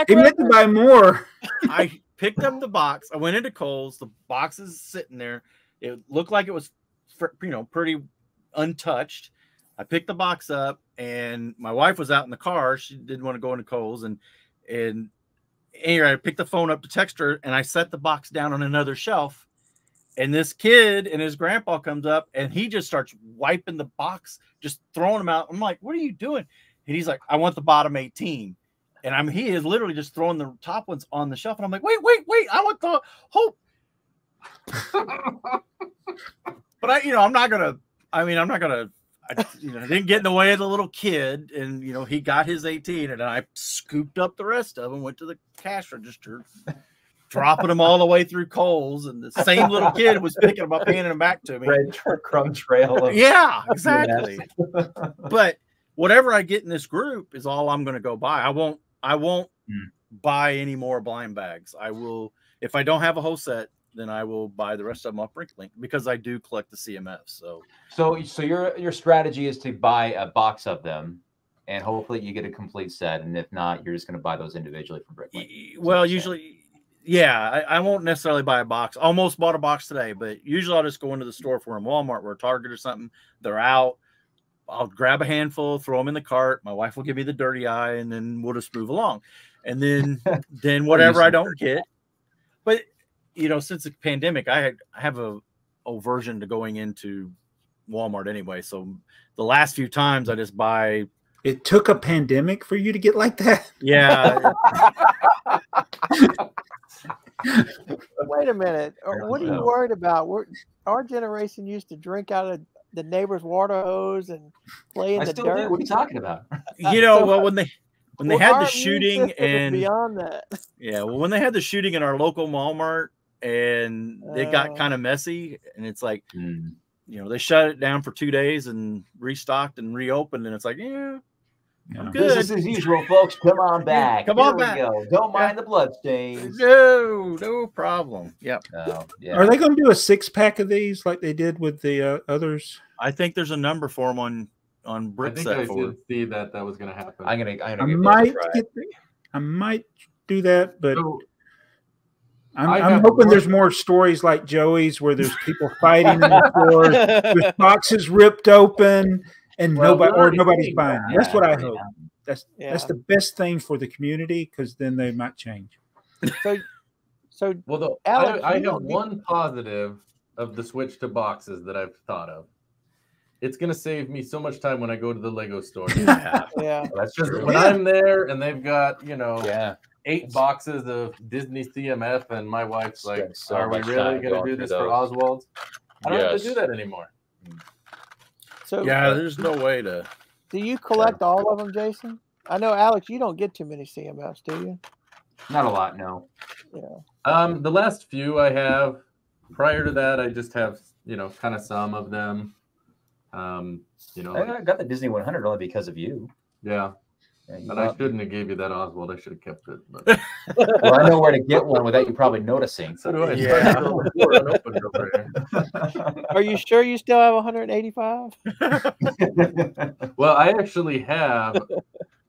he meant to buy more. I picked up the box. I went into Kohl's. The box is sitting there. It looked like it was, pretty untouched. I picked the box up, and my wife was out in the car. She didn't want to go into Kohl's, and anyway, I picked the phone up to text her, and I set the box down on another shelf. And this kid and his grandpa comes up, and he just starts wiping the box, just throwing them out. I'm like, what are you doing? And he's like, I want the bottom 18. And he is literally just throwing the top ones on the shelf. And I'm like, wait, I want the whole. But I'm not going to, I didn't get in the way of the little kid. And, he got his 18, and I scooped up the rest of them, went to the cash register. Dropping them all the way through Kohl's, and the same little kid was picking them up, handing them back to me. Red crumb trail. Yeah, exactly. But whatever I get in this group is all I'm going to go buy. I won't buy any more blind bags. I will, if I don't have a whole set, then I will buy the rest of them off Bricklink because I do collect the CMFs. So your strategy is to buy a box of them, and hopefully you get a complete set. And if not, you're just going to buy those individually from Bricklink. Well, usually. Yeah, I won't necessarily buy a box. Almost bought a box today, but usually I'll just go into the store for them, Walmart or Target or something. They're out. I'll grab a handful, throw them in the cart. My wife will give me the dirty eye, and then we'll just move along. And then whatever I don't get. But you know, since the pandemic, I have a aversion to going into Walmart anyway. So the last few times I just buy. It took a pandemic for you to get like that? Yeah. Wait a minute. What are you worried about? Our generation used to drink out of the neighbor's water hose and play in the dirt. Do. What are you talking about? You know, well, when they had the shooting and beyond that. Yeah, well, when they had the shooting in our local Walmart and it got kind of messy, and it's like, you know, they shut it down for 2 days and restocked and reopened, and it's like, yeah. I'm good. Business as usual, folks. Come on back. Come on back. Go. Don't mind the bloodstains. No problem. Yep. Yeah. Are they going to do a 6-pack of these like they did with the others? I think there's a number for them on BrickTsar. I did see that was going to happen. I might do that, but I'm hoping there's more stories like Joey's where there's people fighting in the store, there's boxes ripped open. And nobody's buying. That's what I hope. That's the best thing for the community, because then they might change. Alex, I have one positive of the switch to boxes that I've thought of. It's going to save me so much time when I go to the Lego store. That's true. When I'm there and they've got 8 boxes of Disney CMF, and my wife's like, "Are we really going to do this for Oswald's?" I don't have to do that anymore. So there's no way to. Do you collect all of them, Jason? I know, Alex, you don't get too many CMFs, do you? Not a lot, no. Yeah. The last few I have. Prior to that, I just have kind of some of them. I got the Disney 100 only because of you. Yeah. And I shouldn't have gave you that Oswald. I should have kept it. But. Well, I know where to get one without you probably noticing. So do I. Yeah. Are you sure you still have 185? Well, I actually have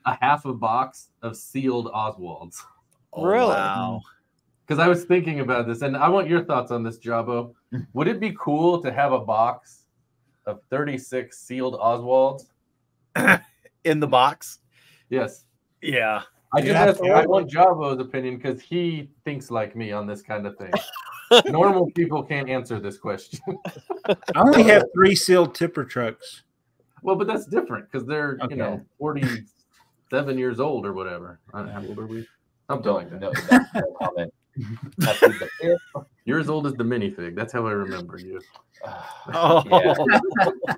a half a box of sealed Oswalds. Really? Wow. Because I was thinking about this, and I want your thoughts on this, Jabo. Would it be cool to have a box of 36 sealed Oswalds in the box? Yes. Yeah. I want Jabo's opinion because he thinks like me on this kind of thing. Normal people can't answer this question. I only have 3 sealed tipper trucks. Well, but that's different because they're 47 years old or whatever. How old are we? Something like that. No comment. You're as old as the minifig. That's how I remember you. Yeah.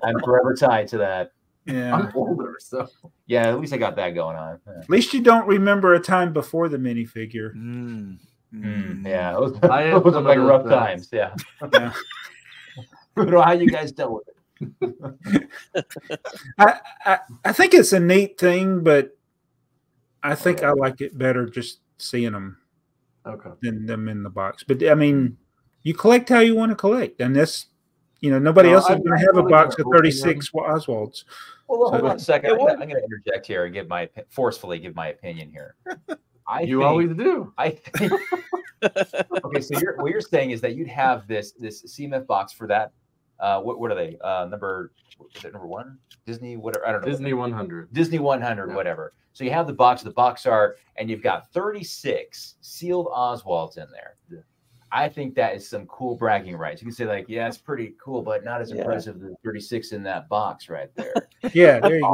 I'm forever tied to that. Yeah, I'm older, so yeah. At least I got that going on. At least you don't remember a time before the minifigure. Yeah, those were like rough times. Yeah. I don't know how you guys dealt with it. I think it's a neat thing, but I think I like it better just seeing them than them in the box. But I mean, you collect how you want to collect, and that's. Nobody else is going to have a box of 36 Oswalds. Well, hold on a second. I'm going to interject here and forcefully give my opinion here. You always do. I think. Okay, so what you're saying is that you'd have this CMF box for that. What are they? Number 1? Disney whatever. I don't know. Disney 100. Disney 100, whatever. So you have the box art, and you've got 36 sealed Oswalds in there. Yeah. I think that is some cool bragging rights. You can say like, yeah, it's pretty cool, but not as impressive as the 36 in that box right there. Yeah, there you go.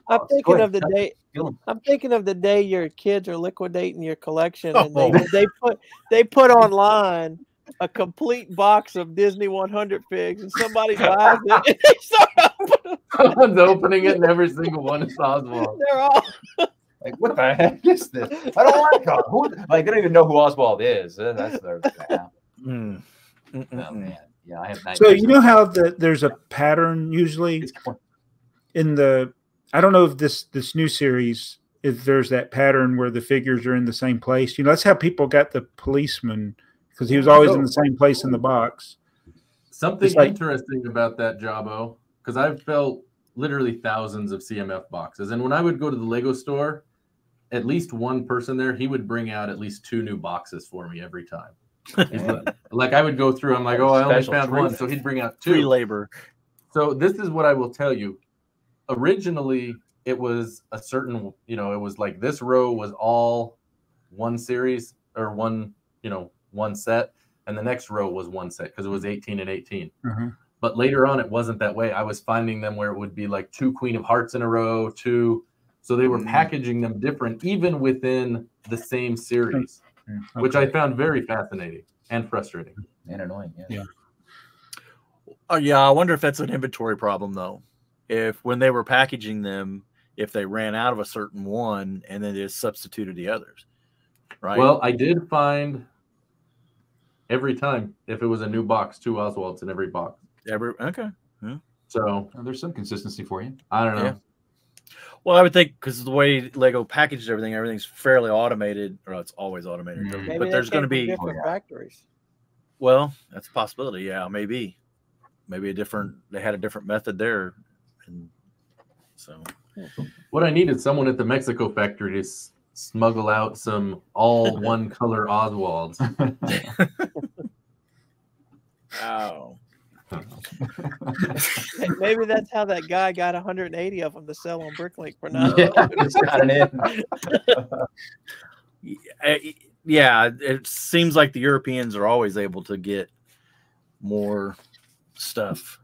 I'm thinking of the day. I'm thinking of the day your kids are liquidating your collection, and they put online a complete box of Disney 100 figs, and somebody buys it. And someone's opening it, and every single one is Oswald. They're all. Like, what the heck is this? I don't want to call. Like, they don't even know who Oswald is. That's their Oh, man. Yeah, I have. So you know how there's a pattern usually in the. I don't know if this new series, if there's that pattern where the figures are in the same place. That's how people got the policeman, because he was always in the same place in the box. Something interesting about that, Jabo, because I've felt literally thousands of CMF boxes, and when I would go to the Lego store, at least one person there, he would bring out at least 2 new boxes for me every time. Like I would go through, I'm like, oh, I only found one. So he'd bring out 2. Free labor. So this is what I will tell you. Originally, it was a certain, it was like this row was all one series or one set. And the next row was one set because it was 18 and 18. But later on, it wasn't that way. I was finding them where it would be like 2 Queen of Hearts in a row, 2. So they were packaging them different, even within the same series, which I found very fascinating and frustrating. And annoying, yeah. Yeah, I wonder if that's an inventory problem, though. If when they were packaging them, if they ran out of a certain one and then they just substituted the others, right? Well, I did find every time, if it was a new box, 2 Oswalds in every box. Okay. Yeah. So there's some consistency for you. I don't know. Yeah. Well, I would think because the way Lego packages everything, everything's fairly automated, or it's always automated. Maybe but there's going to be different factories. Well, that's a possibility. Yeah, maybe they had a different method there, and so. What I need is someone at the Mexico factory to smuggle out some all one color Oswalds. Oh. Maybe that's how that guy got 180 of them to sell on Bricklink for now. Yeah, it seems like the Europeans are always able to get more stuff.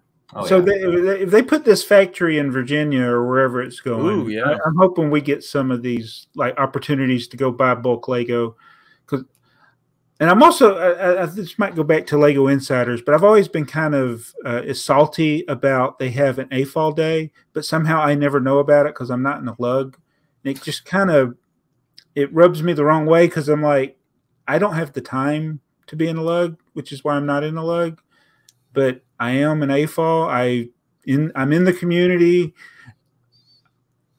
So if they put this factory in Virginia or wherever it's going, I'm hoping we get some of these like opportunities to go buy bulk Lego. And I'm also, this might go back to Lego Insiders, but I've always been kind of salty about they have an A.F.o.O.L day, but somehow I never know about it because I'm not in the lug. And it just kind of, it rubs me the wrong way because I'm like, I don't have the time to be in a lug, which is why I'm not in a lug. But I am an A.F.o.O.L. I'm in the community,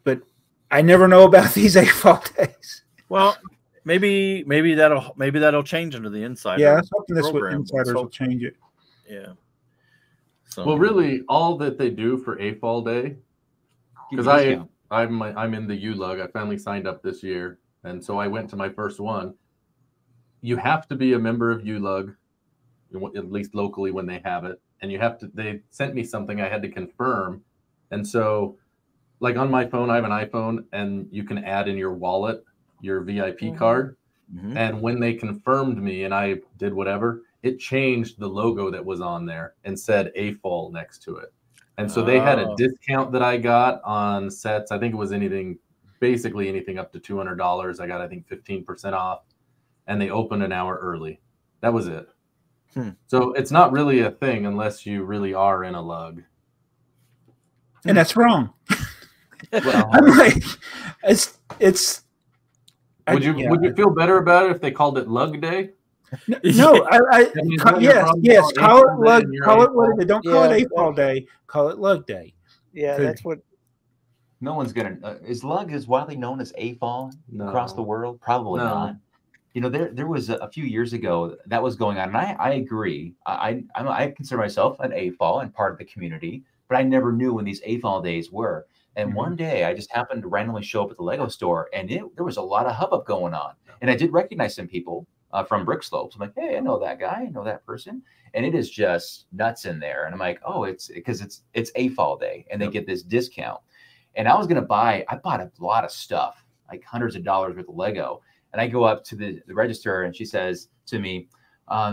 but I never know about these A.F.o.O.L days. Well, maybe that'll change into the Insider. Yeah, I was hoping this with Insiders will change it. Yeah. So, well, really, all that they do for A.F.o.L day, because I'm in the U-Lug. I finally signed up this year, and so I went to my first one. You have to be a member of U-Lug, at least locally when they have it, and they sent me something I had to confirm, and so, like on my phone, I have an iPhone, and you can add in your wallet your VIP card. And when they confirmed me and I did whatever, it changed the logo that was on there and said A.F.o.O.L next to it. And so they had a discount that I got on sets. I think it was basically anything up to $200. I got, I think, 15% off, and they opened an hour early. That was it. So it's not really a thing unless you really are in a lug. And that's wrong. Well, I'm like, it's. Would you feel better about it if they called it Lug Day? No, yes. Call it Lug. Call it what? Don't call it A.F.o.O.L day. Call it Lug Day. Yeah, that's what. No one's gonna. Is Lug as widely known as A.F.o.O.L across the world? Probably not. There was a few years ago that was going on, and I agree. I consider myself an A.F.o.L and part of the community, but I never knew when these A.F.o.L days were. And one day I just happened to randomly show up at the Lego store, and there was a lot of hubbub going on. And I did recognize some people from Brick Slopes. I'm like, hey, I know that guy, I know that person. And it is just nuts in there. And I'm like, oh, it's because it's A.F.o.L day, and they get this discount. And I bought a lot of stuff, like hundreds of dollars worth of Lego. And I go up to the register, and she says to me,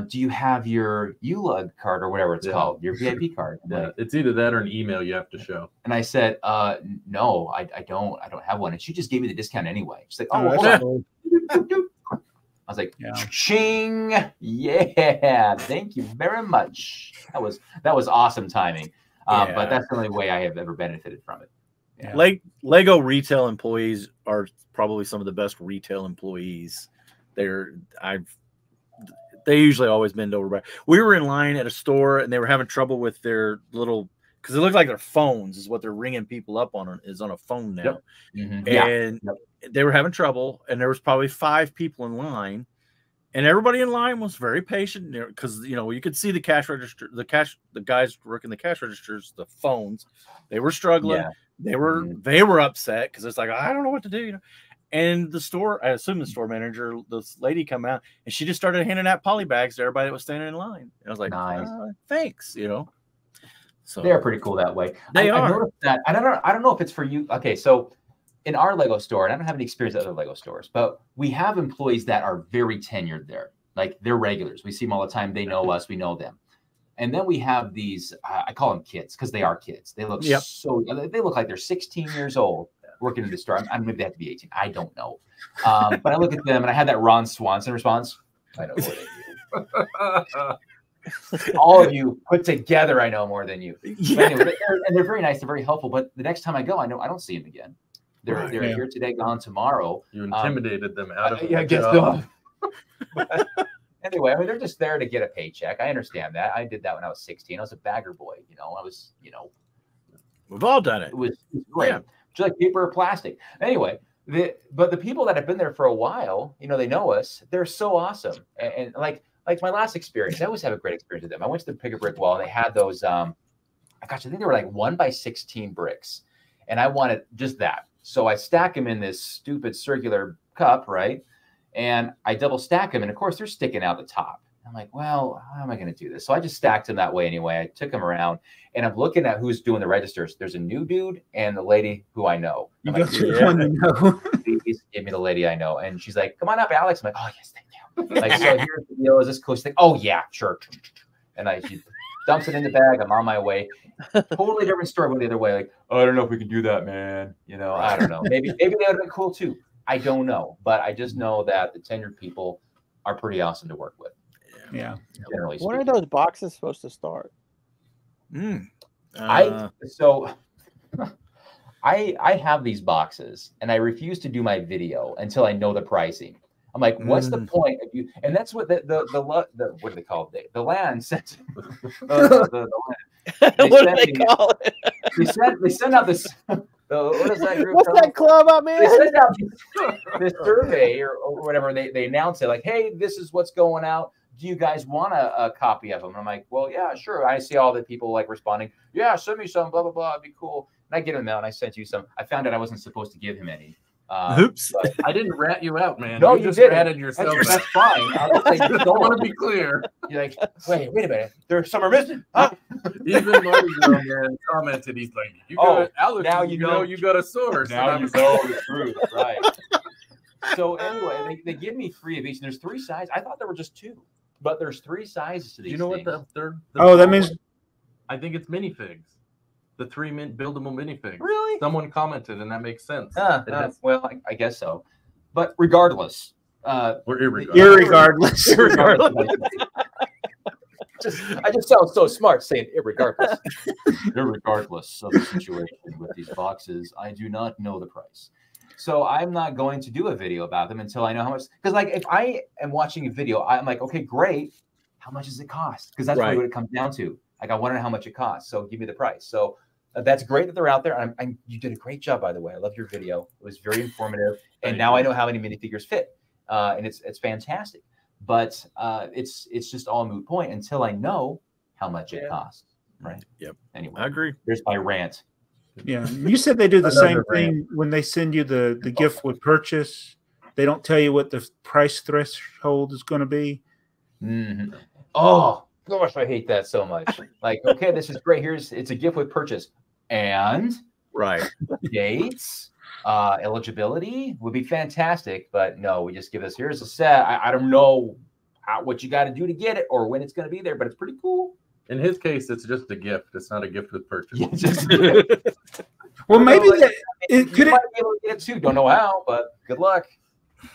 do you have your U-Lug card or whatever it's called, your VIP card? Like, it's either that or an email you have to show. And I said, no, I don't have one. And she just gave me the discount anyway. She's like, oh, well, hold on. I was like, ching, yeah, thank you very much. That was awesome timing. But that's the only way I have ever benefited from it. Yeah. Lego retail employees are probably some of the best retail employees. They usually always bend over. We were in line at a store, and they were having trouble with their little, because it looked like their phones is what they're ringing people up on a phone now. And they were having trouble, and there was probably 5 people in line, and everybody in line was very patient because you could see the cash register, the guys working the cash registers, the phones, they were struggling. They were upset because it's like, I don't know what to do, And the store, I assume the store manager, this lady come out, and she just started handing out poly bags to everybody that was standing in line. And I was like, nice. Thanks, you know. So they're pretty cool that way. They are. I noticed that. I don't know if it's for you. Okay, so in our Lego store, and I don't have any experience at other Lego stores, but we have employees that are very tenured there. Like they're regulars. We see them all the time. They know us. We know them. And then we have these, I call them kids because they are kids. They look they look like they're 16 years old working in the store. I mean, maybe they have to be 18. I don't know. But I look at them and I had that Ron Swanson response. I know more than you. All of you put together, I know more than you. Yeah. Anyway, they're very nice. They're very helpful. But the next time I go, I don't see them again. They're here today, gone tomorrow. You intimidated them out of I guess so. Anyway, I mean, they're just there to get a paycheck. I understand that. I did that when I was 16. I was a bagger boy. You know, I was, we've all done it. It was great. Yeah. Just like paper or plastic. Anyway, but the people that have been there for a while, they know us. They're so awesome. And like my last experience, I always have a great experience with them. I went to the Pick a Brick Wall and they had those, I think they were like 1x16 bricks. And I wanted just that. So I stack them in this stupid circular cup, right? And I double stack them. And of course, they're sticking out the top. I'm like, well, how am I going to do this? So I just stacked them that way anyway. I took them around and I'm looking at who's doing the registers. There's a new dude and the lady who I know. You go to the one you know. Please give me the lady I know. And she's like, come on up, Alex. I'm like, oh, yes, thank you. Like, so here's the deal. Is this cool? She's like, oh, yeah, sure. And she dumps it in the bag. I'm on my way. Totally different story went the other way. Like, oh, I don't know if we can do that, man. I don't know. Maybe they would have been cool too. I don't know, but I just know that the tenured people are pretty awesome to work with. Yeah. Generally speaking. When are those boxes supposed to start? I have these boxes and I refuse to do my video until I know the pricing. I'm like, what's the point of you? And that's what the what do they call it? The land sent. What do they call it? They send out this. What is that group? What's that club up, man? They send out this survey or whatever. They announce it like, hey, this is what's going out. Do you guys want a copy of them? And I'm like, well, yeah, sure. I see all the people like responding. Yeah, send me some, blah, blah, blah. It'd be cool. And I get them out and I sent you some. I found out I wasn't supposed to give him any. Oops. I didn't rat you out, man. No, you just didn't. ratted yourself. That's fine. I want to be clear. You're like, wait a minute. There's some are missing. Huh? Even Mardigrasman commented, he's like, Alex, now you got a source. Now you know the truth. Right. So anyway, they give me 3 of each. And there's 3 sizes. I thought there were just 2. But there's 3 sizes to these. You know things. what the third? That means I think it's minifigs. The 3 buildable minifigs. Really? Someone commented, and that makes sense. Well, I guess so. But regardless, irregardless. I just sound so smart saying irregardless. Irregardless of the situation with these boxes, I do not know the price. So I'm not going to do a video about them until I know how much. Because like if I am watching a video, I'm like, okay, great. How much does it cost? Because that's really what it comes down to. Like I want to know how much it costs. So give me the price. So that's great that they're out there. You did a great job, by the way. I love your video. It was very informative. And now I know how many minifigures fit. And it's fantastic. But it's just all a moot point until I know how much it costs. Right. Yep. Anyway, I agree. There's my rant. Yeah, you said they do the same thing when they send you the gift with purchase. They don't tell you what the price threshold is going to be. Mm-hmm. Oh gosh, I hate that so much. Like, okay, this is great. It's a gift with purchase, and dates, eligibility would be fantastic. But no, we just give us here's a set. I don't know what you got to do to get it or when it's going to be there, but it's pretty cool. In his case, it's just a gift. It's not a gift with purchase. Well, maybe might be able to get it too. Don't know how, but good luck.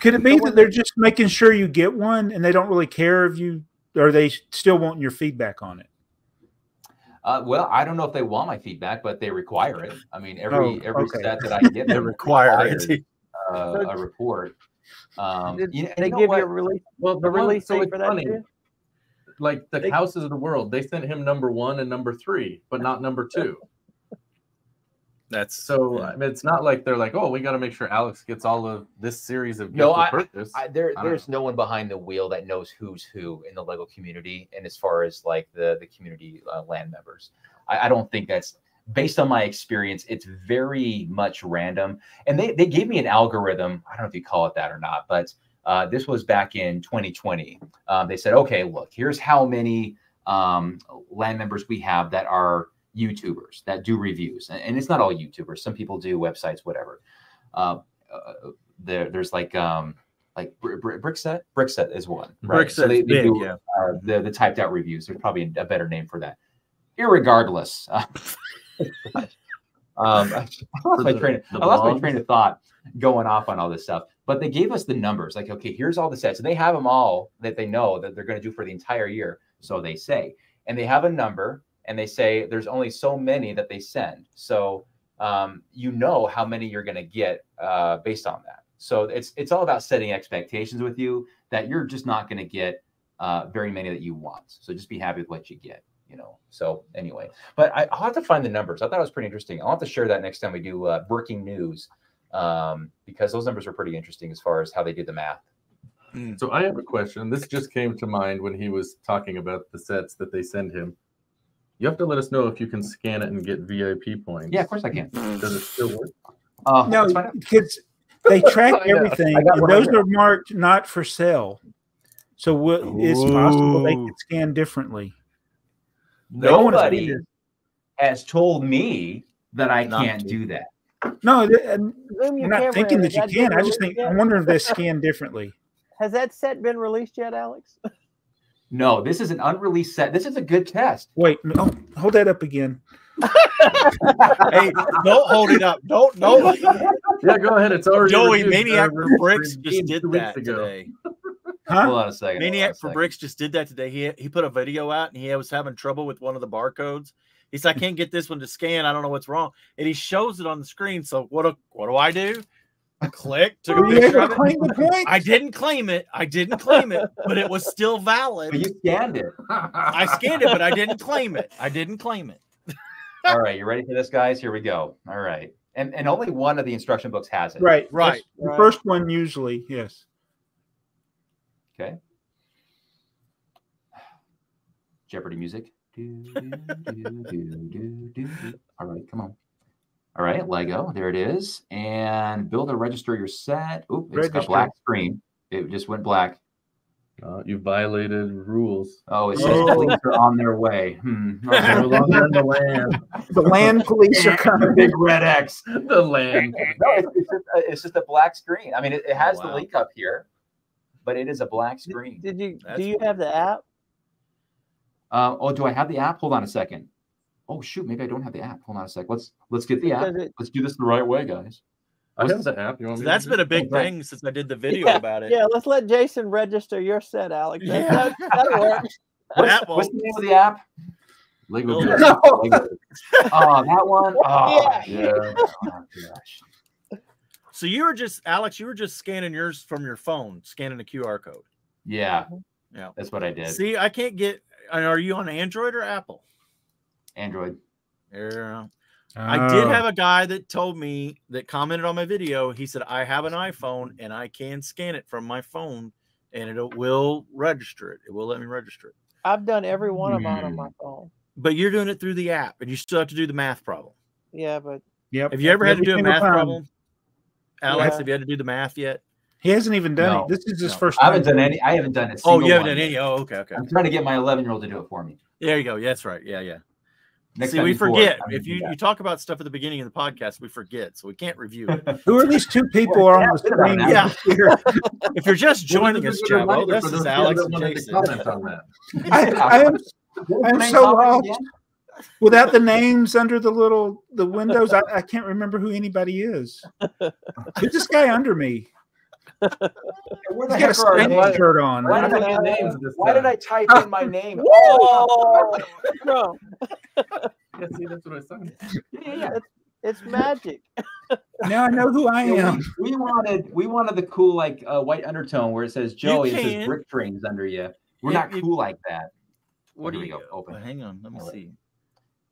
Could it be that they're just making sure you get one, and they don't really care if you, or they still want your feedback on it? Well, I don't know if they want my feedback, but they require it. I mean, every set that I get, they require it. A report. Did they give you a release? Well, the release date for that funny. Like the houses of the world, they sent him number 1 and number 3, but not number 2. That's so. I mean, it's not like they're like, oh, we got to make sure Alex gets all of this series of purchase. There's no one behind the wheel that knows who's who in the Lego community, and as far as like the community land members, I don't think based on my experience, it's very much random. And they gave me an algorithm. I don't know if you call it that or not, but this was back in 2020. They said, okay, look, here's how many land members we have that are YouTubers that do reviews. And it's not all YouTubers. Some people do websites, whatever. There's like BrickTsar. BrickTsar is one. Right? BrickTsar so they big, do yeah. The typed out reviews. There's probably a better name for that. Irregardless, I lost my train of thought going off on all this stuff. But they gave us the numbers. Like, okay, here's all the sets, and they have them all that they know that they're going to do for the entire year. So they say, and they have a number, and they say there's only so many that they send. So you know how many you're going to get based on that. So it's all about setting expectations with you that you're just not going to get very many that you want. So just be happy with what you get. So anyway, but I'll have to find the numbers. I thought it was pretty interesting. I'll have to share that next time we do breaking news, because those numbers are pretty interesting as far as how they did the math. So I have a question. This just came to mind when he was talking about the sets that they send him. You have to let us know if you can scan it and get VIP points. Yeah, of course I can. Does it still work? No, kids, they track everything. And those are marked not for sale. So it's possible they could scan differently. Nobody has told me that I can't do that. No, I'm not thinking that you can. I just think I'm wondering if they scan differently. Has that set been released yet, Alex? No, this is an unreleased set. This is a good test. Wait, no, hold that up again. Hey, don't hold it up. Don't. Yeah, go ahead. It's already Joey, Maniac for Bricks just did that today. Huh? Hold on a second. Maniac for Bricks just did that today. He put a video out, and he was having trouble with one of the barcodes. He said, I can't get this one to scan. I don't know what's wrong. And he shows it on the screen. So what do I do? I click, took a picture of it. I didn't claim it. But it was still valid. But you scanned it. I scanned it, but I didn't claim it. All right, you ready for this, guys? Here we go. All right. And only one of the instruction books has it. Right. The first one usually, yes. Okay. Jeopardy music. All right, come on. All right, Lego. There it is. And build or register your set. Oop, it's got a black screen. It just went black. You violated rules. Oh, it says police are on their way. No longer in the land. The land police are coming. Big red X. The land. No, it's just a black screen. I mean, it has the link up here, but it is a black screen. Do you have the app? Do I have the app? Hold on a second. Oh shoot, maybe I don't have the app. Hold on a sec. Let's get the app. Let's do this the right way, guys. I have the app. You want me That's been a big thing since I did the video about it. Yeah, let's let Jason register your set, Alex. That works. What's the name of the app? Lego. Oh, that one. Oh, yeah. Oh, gosh. So Alex, you were just scanning yours from your phone, scanning a QR code. Yeah, that's what I did. See, I can't get. Are you on Android or Apple? Android. Yeah. I did have a guy that commented on my video. He said, I have an iPhone and I can scan it from my phone and it will register it. It will let me register it. I've done every one of mine on my phone. But you're doing it through the app and you still have to do the math problem. Yeah, but have you ever had to do a math problem? Alex, have you had to do the math yet? He hasn't even done it. This is his first time. I haven't done it. Oh, you haven't done any? Oh, okay. I'm trying to get my 11-year-old to do it for me. There you go. Yeah, that's right. Yeah. Next See, we forget. If you talk about stuff at the beginning of the podcast, we forget, so we can't review it. Who are these two people on the screen? Yeah. If you're just joining us, Chavo, this is Alex and Jason. I am so lost. Without the names under the windows, I can't remember who anybody is. Who's this guy under me? Where the heck are our shirt on? Why did I type in my name? Oh, no. Yeah, see, that's what I was talking about. Yeah. It's magic. Now I know who I am. We wanted the cool white undertone where it says Joey, it says BrickTrains under you. We're not cool like that. What do you go? Open. Hang on, let me see.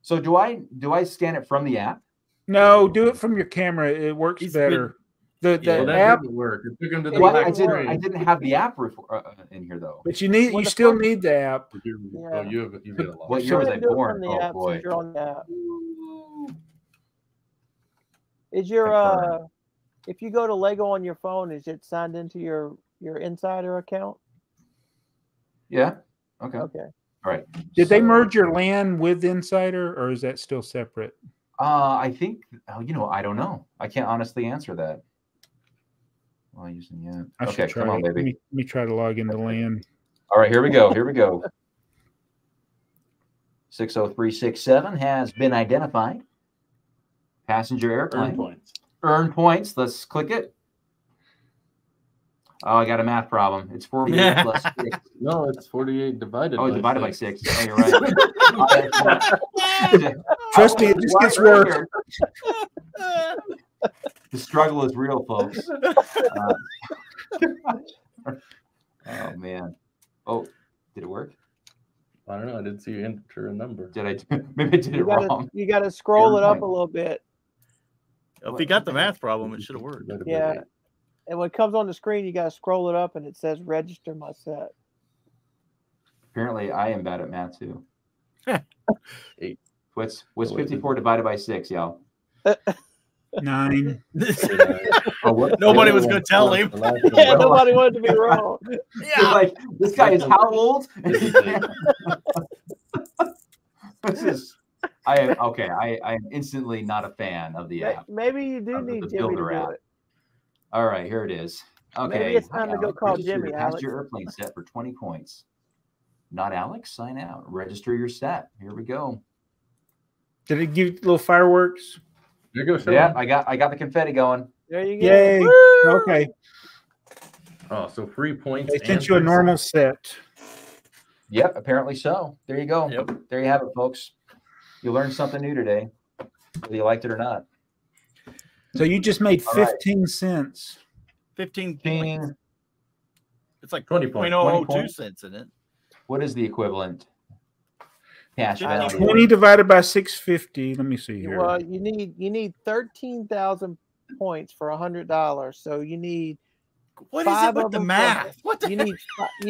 So do I scan it from the app? No, do it from your camera. It works better. The app didn't work. It took him to the I didn't have the app in here though. But you still need the app. Oh, you get a lot. What year was I born? Oh boy. You're on the app. Is your if you go to Lego on your phone, is it signed into your Insider account? Yeah. Okay. Okay. All right. Did they merge your LAN with Insider, or is that still separate? I think I don't know. I can't honestly answer that. Well, using okay, come on, baby. Let me try to log into LAN. All right, here we go. 60367 has been identified. Passenger airplane. Earn points. Let's click it. Oh, I got a math problem. It's 48 plus 6. No, it's 48 divided. Oh, divided by 6. Oh, you're right. Trust me, it just gets worse. The struggle is real, folks. Oh man. Oh, did it work? I don't know. I didn't see you enter a number. Did I? Maybe I did it wrong. You got to scroll it up a little bit. If you got the math problem, it should have worked. Yeah. And when it comes on the screen, you got to scroll it up, and it says "register my set." Apparently, I am bad at math too. 8. What's 54 divided by 6, y'all? 9. Nobody was going to tell him. Yeah, nobody wanted to be wrong. Yeah, like this guy is how old? I am instantly not a fan of the app. Maybe you do need Jimmy to do it. All right, here it is. Okay, maybe it's time to go call Jimmy. Alex, your airplane set for 20 points. Not Alex. Sign out. Register your set. Here we go. Did it give little fireworks? There you go. Yeah, I got the confetti going. There you go. Yay! Woo! Okay. Oh, so 3 points. They sent you a normal set. Yep, apparently so. There you go. Yep. There you have it, folks. You learned something new today, whether you liked it or not. So you just made 15 cents. 15 points. It's like 20.002 cents in it. What is the equivalent cash value? 20 divided by 650. Let me see here. Well, you need 13,000 points for $100. So you need what is it with the math? What the you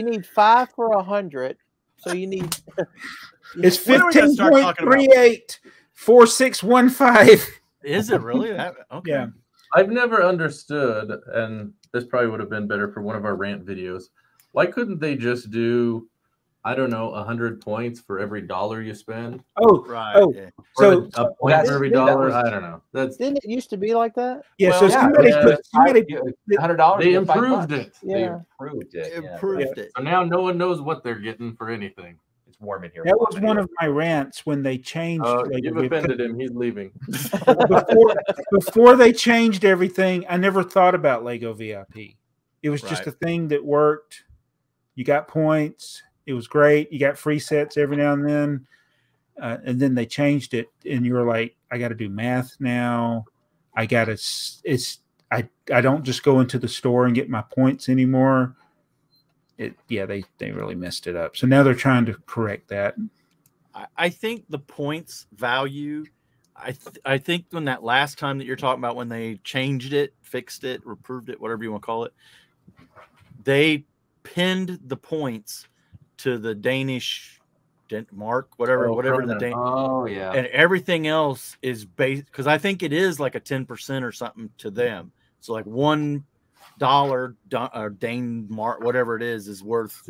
need 5 for 100. So you need it's 15.384615. Is it really that? Okay. Yeah. I've never understood, and this probably would have been better for one of our rant videos. Why couldn't they just do, I don't know, 100 points for every $1 you spend? Oh, right. Oh, yeah. So a point for every $1. I don't know. Didn't it used to be like that? Yeah. Well, so somebody $100. They improved it. Yeah. Improved it. So now no one knows what they're getting for anything. It's warm in here. That was one of my rants when they changed. You've offended him. He's leaving. Before they changed everything, I never thought about Lego VIP. It was just a thing that worked. You got points. It was great. You got free sets every now and then. And then they changed it, and you were like, I got to do math now. I don't just go into the store and get my points anymore. They really messed it up. So now they're trying to correct that. I think the points value, I think when that last time that you're talking about, when they changed it, fixed it, reproved it, whatever you want to call it, they pinned the points to the Danish mark, whatever the Danish. Oh yeah. And everything else is based, because I think it is like a 10% or something to them. So like $1 or Dane mark, whatever it is worth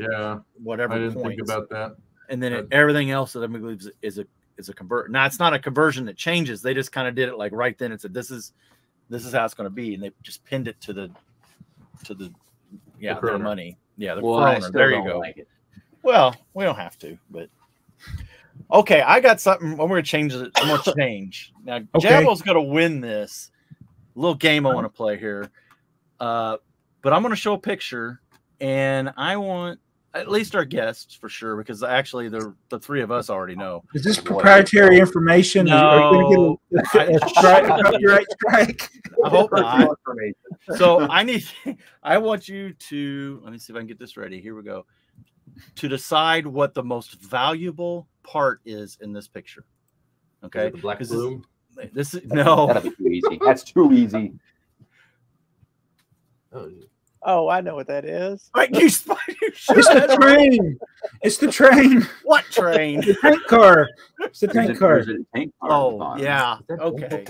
whatever. I didn't think about that. And then everything else that I believe is a convert. Now it's not a conversion that changes. They just kind of did it like right then and said this is how it's going to be, and they just pinned it to the their money. Yeah, the krona. There you go. Like it. Well, we don't have to, but okay. I got something. I'm going to change it. I'm going to change now. Okay. Javel's going to win this little game I want to play here. But I'm going to show a picture, and I want at least our guests for sure, because actually the three of us already know. Is this proprietary information? No. Are you going to get a copyright strike? I hope not. So I want you to, let me see if I can get this ready. Here we go. To decide what the most valuable part is in this picture. Okay. The black bloom. This is no. That'll be too easy. That's too easy. Oh, I know what that is. Like it's the train. It's the train. What train? The tank car. It's the tank car. Oh, yeah. Okay.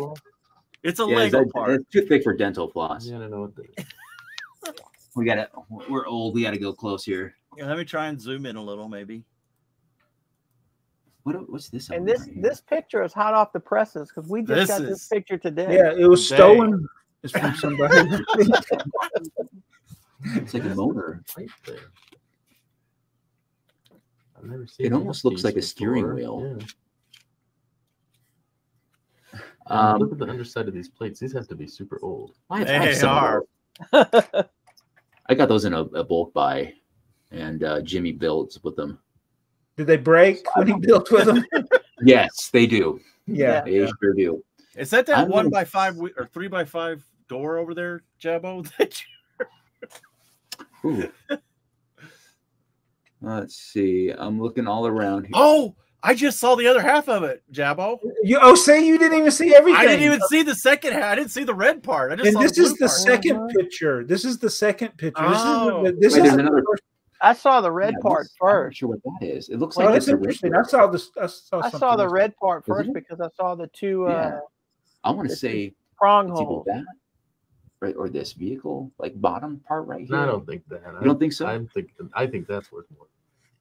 It's a Lego part. It's too thick for dental floss. Yeah, I don't know what that is. We're old. We gotta go close here. Yeah, let me try and zoom in a little, maybe. What's this? And this picture is hot off the presses because we just got this picture today. Yeah, it was stolen. It's from somebody. It's like a motor. Right there. I've never seen it almost looks like a steering wheel. Yeah. Look at the underside of these plates. These have to be super old. They are. I got those in a bulk buy, and Jimmy builds with them. Did they break when he built with them? Yes, they do. Yeah, they sure do. Is that 1x5 or 3x5 door over there, Jabbo? Let's see. I'm looking all around here. Oh, I just saw the other half of it, Jabbo. Say you didn't even see everything. I didn't even see the second half. I didn't see the red part. I just saw this is the second picture. This is the second picture. This is another. I saw the red part first. I'm not sure what that is. It looks like it's interesting. I saw this. I saw the red part first because I saw the two. I want to say prong holes. That, right, or this vehicle, like bottom part right here. No, I don't think that. You don't think so? I think that's worth more.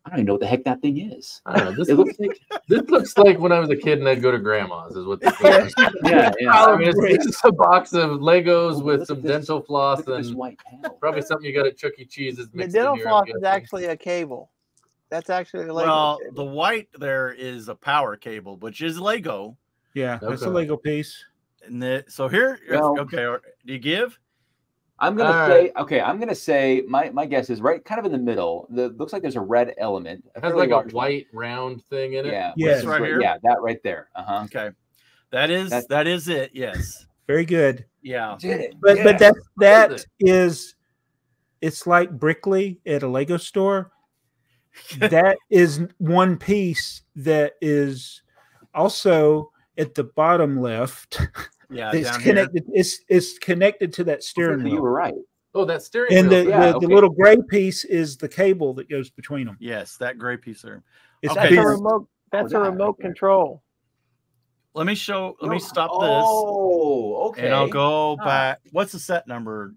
I don't even know what the heck that thing is. I don't know. This looks like when I was a kid and I'd go to grandma's. Is what this is. Yeah. I mean, it's just a box of Legos with some dental floss and white panel. Probably something you got at Chuck E. Cheese's. The dental floss is actually a cable. That's actually a Lego. Well, cable. the white there is a power cable, which is Lego. Yeah, that's a Lego piece. And so here, okay, do you give? I'm gonna say my guess is right, kind of in the middle. Looks like there's a red element. It has like a white round thing in it. Yeah, yes, right here. Yeah, that right there. Okay, that is it. Yes, very good. Yeah, but that is it's like Bricklink at a Lego store. That is one piece that is also at the bottom left. Yeah, it's connected. It's connected to that steering wheel. You were right. Oh, that steering wheel. And the little gray piece is the cable that goes between them. Yes, that gray piece there. That's a remote. That's a remote control. Let me stop this. Oh, okay. And I'll go back. What's the set number?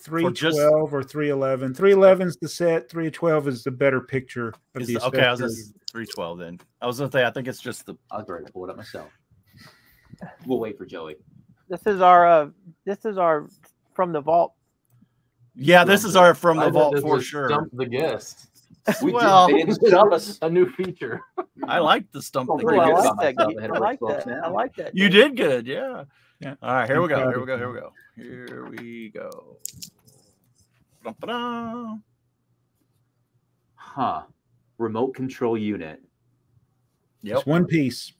312 or 311. 311 is the set. 312 is the better picture of the okay, I was 312 then. I was gonna say I think it's just the. I'll go ahead and pull it up myself. We'll wait for Joey. This is our from the vault. Yeah, this is our from the vault for sure. Stump the guest. They didn't stump us. A new feature. I like the stump the guest. I like that. You did good, yeah. All right, here we go. Here we go. Huh. Remote control unit. Yep. It's one piece.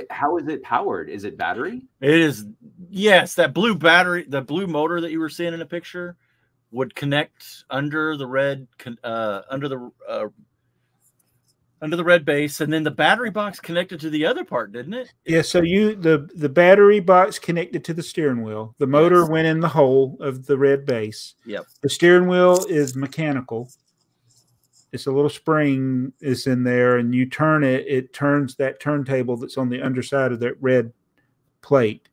How is it powered? Is it battery? It is. Yes, that blue battery, the blue motor that you were seeing in the picture, would connect under the red, under the red base, and then the battery box connected to the other part, didn't it? Yeah. So the battery box connected to the steering wheel. The motor went in the hole of the red base. Yep. The steering wheel is mechanical. It's a little spring is in there, and you turn it. It turns that turntable that's on the underside of that red plate,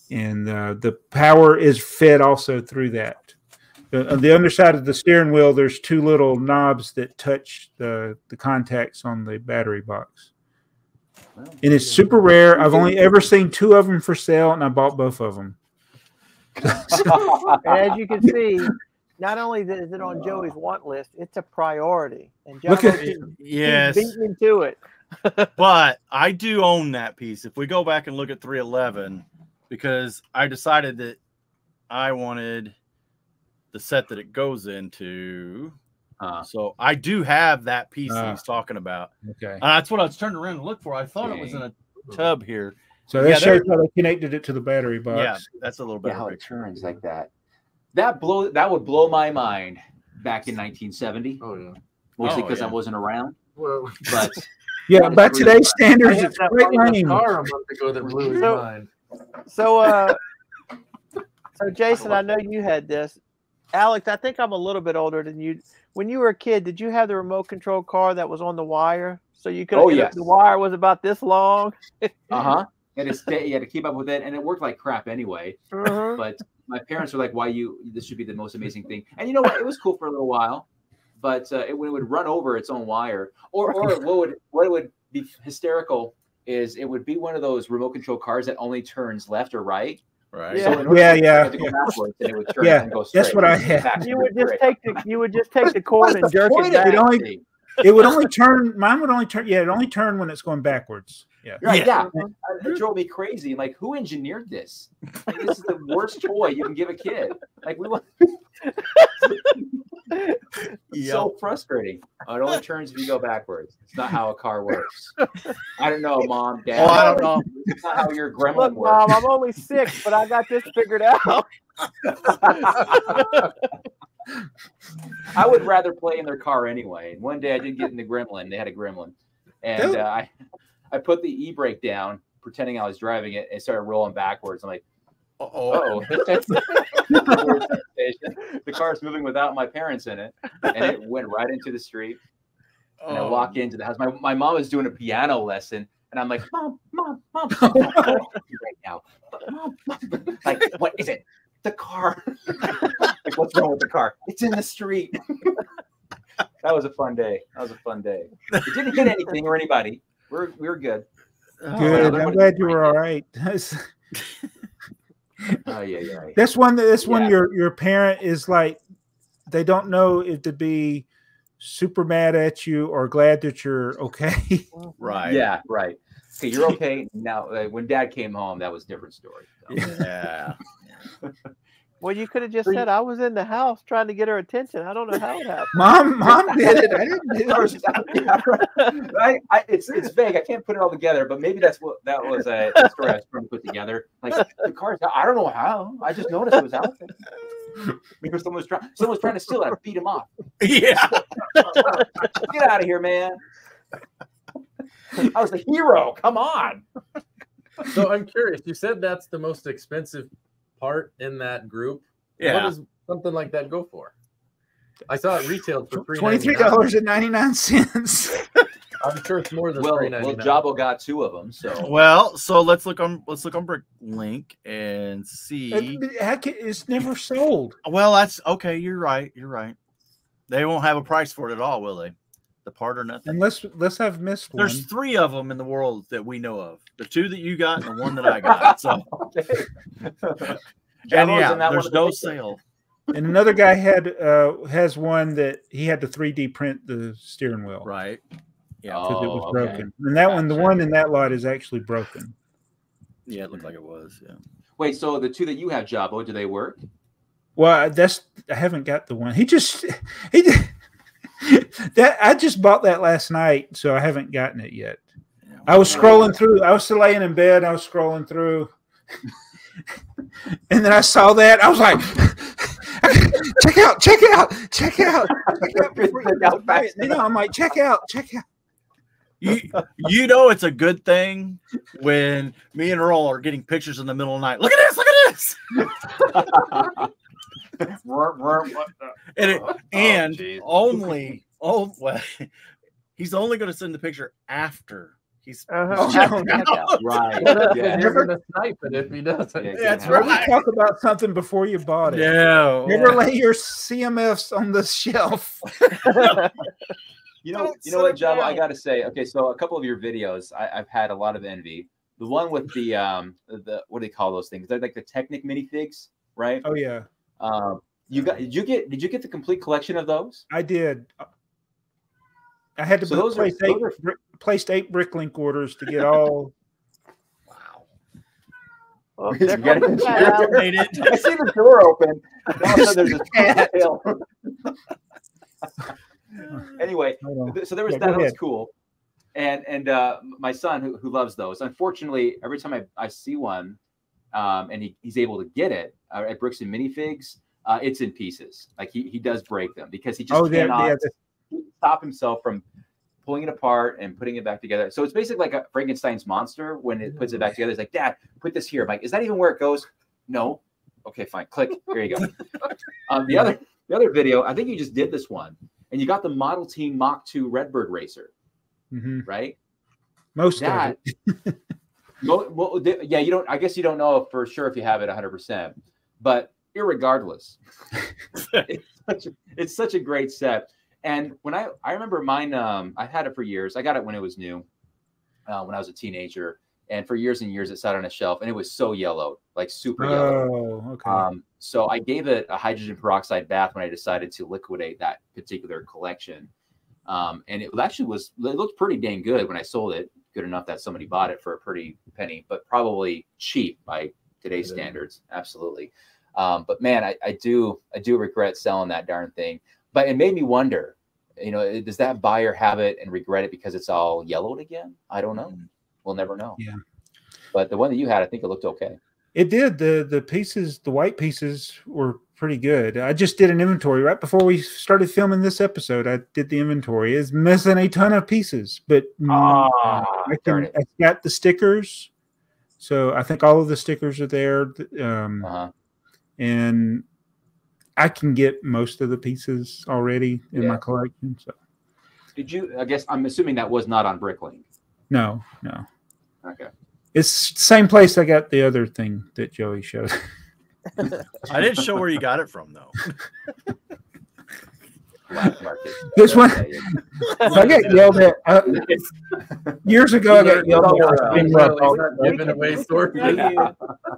and the power is fed also through that. On the underside of the steering wheel, there's two little knobs that touch the contacts on the battery box, and it's super rare. I've only ever seen two of them for sale, and I bought both of them. As you can see. Not only is it on Joey's want list, it's a priority. And he's beating into it. But I do own that piece. If we go back and look at 311, because I decided that I wanted the set that it goes into. So I do have that piece that he's talking about. Okay. That's what I was turning around to look for. I thought it was in a tub here. So that shows how they connected it to the battery box. Yeah, that's a little better. How it turns like that. That would blow my mind back in 1970. Oh yeah, mostly because I wasn't around. Well, but yeah, by today's standards, it's great lane. Car a month ago that blew his mind. So So Jason, I know you had this. Alex, I think I'm a little bit older than you. When you were a kid, did you have the remote control car that was on the wire? So you could. Oh, yes. The wire was about this long. You had to keep up with it, and it worked like crap anyway. But my parents were like, this should be the most amazing thing. And you know what? It was cool for a little while, but when it would run over its own wire, or what would be hysterical is it would be one of those remote control cars that only turns left or right. Right. Yeah. So it would turn and go straight. That's what I had. You would just take the cord and jerk it back. It would only turn. Mine would only turn. Yeah, it only turned when it's going backwards. Yeah. Right, yeah. It drove me crazy. Like, who engineered this? Like, this is the worst toy you can give a kid. Like, we want. So frustrating. It only turns if you go backwards. It's not how a car works. I don't know, Mom, Dad. I don't know. It's not how your gremlin Look, works. Mom, I'm only 6, but I got this figured out. I would rather play in their car anyway. And one day I did get in the gremlin. They had a gremlin. And I put the e-brake down, pretending I was driving it, and started rolling backwards. I'm like, uh-oh. The car's moving without my parents in it, and it went right into the street. And I walk into the house. My mom is doing a piano lesson, and I'm like, Mom, right now. Mom. Like, what is it? The car. Like, what's wrong with the car? It's in the street. That was a fun day. It didn't hit anything or anybody. We were good. Good. I'm glad you were all right. Yeah. This one. Your parent is like, they don't know if to be super mad at you or glad that you're okay. Right. Yeah. Right. Okay, you're okay now. When Dad came home, that was a different story. Yeah. Well, you could have just said I was in the house trying to get her attention. I don't know how it happened. Mom did it. I didn't do it. It's vague. I can't put it all together, but maybe that was a story I was trying to put together. Like, the car's out. I don't know how. I just noticed it was out there. Because someone was trying to steal it. I beat him off. Yeah. Get out of here, man. I was the hero. Come on. So I'm curious. You said that's the most expensive part in that group. Yeah. What does something like that go for? I saw it retailed for $23.99. I'm sure it's more than $3.99. Well, Jabo got 2 of them. So let's look on Bricklink and see. It's never sold. Well, that's okay. You're right. They won't have a price for it at all, will they? The part or nothing. Unless I've missed one. There's 3 of them in the world that we know of. The 2 that you got and the 1 that I got. So, and there's no sale. And another guy has one that he had to 3D print the steering wheel. Right. Yeah, because it was broken. And that one, the one in that lot is actually broken. Yeah, it looked like it was. Yeah. Wait, so the 2 that you have, Jabo, do they work? Well, I haven't got the one. He did. That I just bought that last night, so I haven't gotten it yet. Yeah, I was scrolling through. I was still laying in bed. I was scrolling through, and then I saw that. I was like, "Check out!" I'm like, "Check out!" You know, it's a good thing when me and Earl are getting pictures in the middle of the night. Look at this! He's only going to send the picture after he's right. Never to snipe it if he doesn't. That's right. Talk about something before you bought it. Yeah. Never lay your CMFs on the shelf. You know what, Jabo? I got to say, okay, so a couple of your videos, I've had a lot of envy. The one with the what do they call those things? They're like the Technic minifigs, right? Oh yeah. Did you get the complete collection of those? I did. I had to placed 8 Bricklink orders to get all. Wow. Oh, I see the door open. Also, there's a tail. Anyway, so there was that was cool. And my son who loves those. Unfortunately, every time I see one, and he's able to get it at Bricks and Minifigs, it's in pieces. Like he does break them because he just cannot stop himself from pulling it apart and putting it back together. So it's basically like a Frankenstein's monster when it puts it back together. It's like, Dad, put this here. I'm like, is that even where it goes? No. Okay, fine. Click. Here you go. The other video, I think you just did this one, and you got the Model Team Mach 2 Redbird Racer, right? Most of it. Yeah, you don't. I guess you don't know for sure if you have it 100%, but irregardless, it's such a great set. And when I remember mine, I had it for years. I got it when it was new, when I was a teenager, and for years and years it sat on a shelf, and it was so yellow, like super yellow. Oh, okay. So I gave it a hydrogen peroxide bath when I decided to liquidate that particular collection, and it looked pretty dang good when I sold it. Good enough that somebody bought it for a pretty penny, but probably cheap by today's standards. Absolutely. But man, I do regret selling that darn thing. But it made me wonder, does that buyer have it and regret it because it's all yellowed again? I don't know. We'll never know. Yeah. But the one that you had, I think it looked okay. It did. The pieces, the white pieces were pretty good. I just did an inventory right before we started filming this episode. I did the inventory. It's missing a ton of pieces, but I got the stickers. So I think all of the stickers are there. And I can get most of the pieces already in my collection. So did you, I guess I'm assuming that was not on Bricklink. No. Okay. It's the same place I got the other thing that Joey showed. I didn't show where you got it from, though. Black market. This one, I got yelled at years ago. I got yelled at.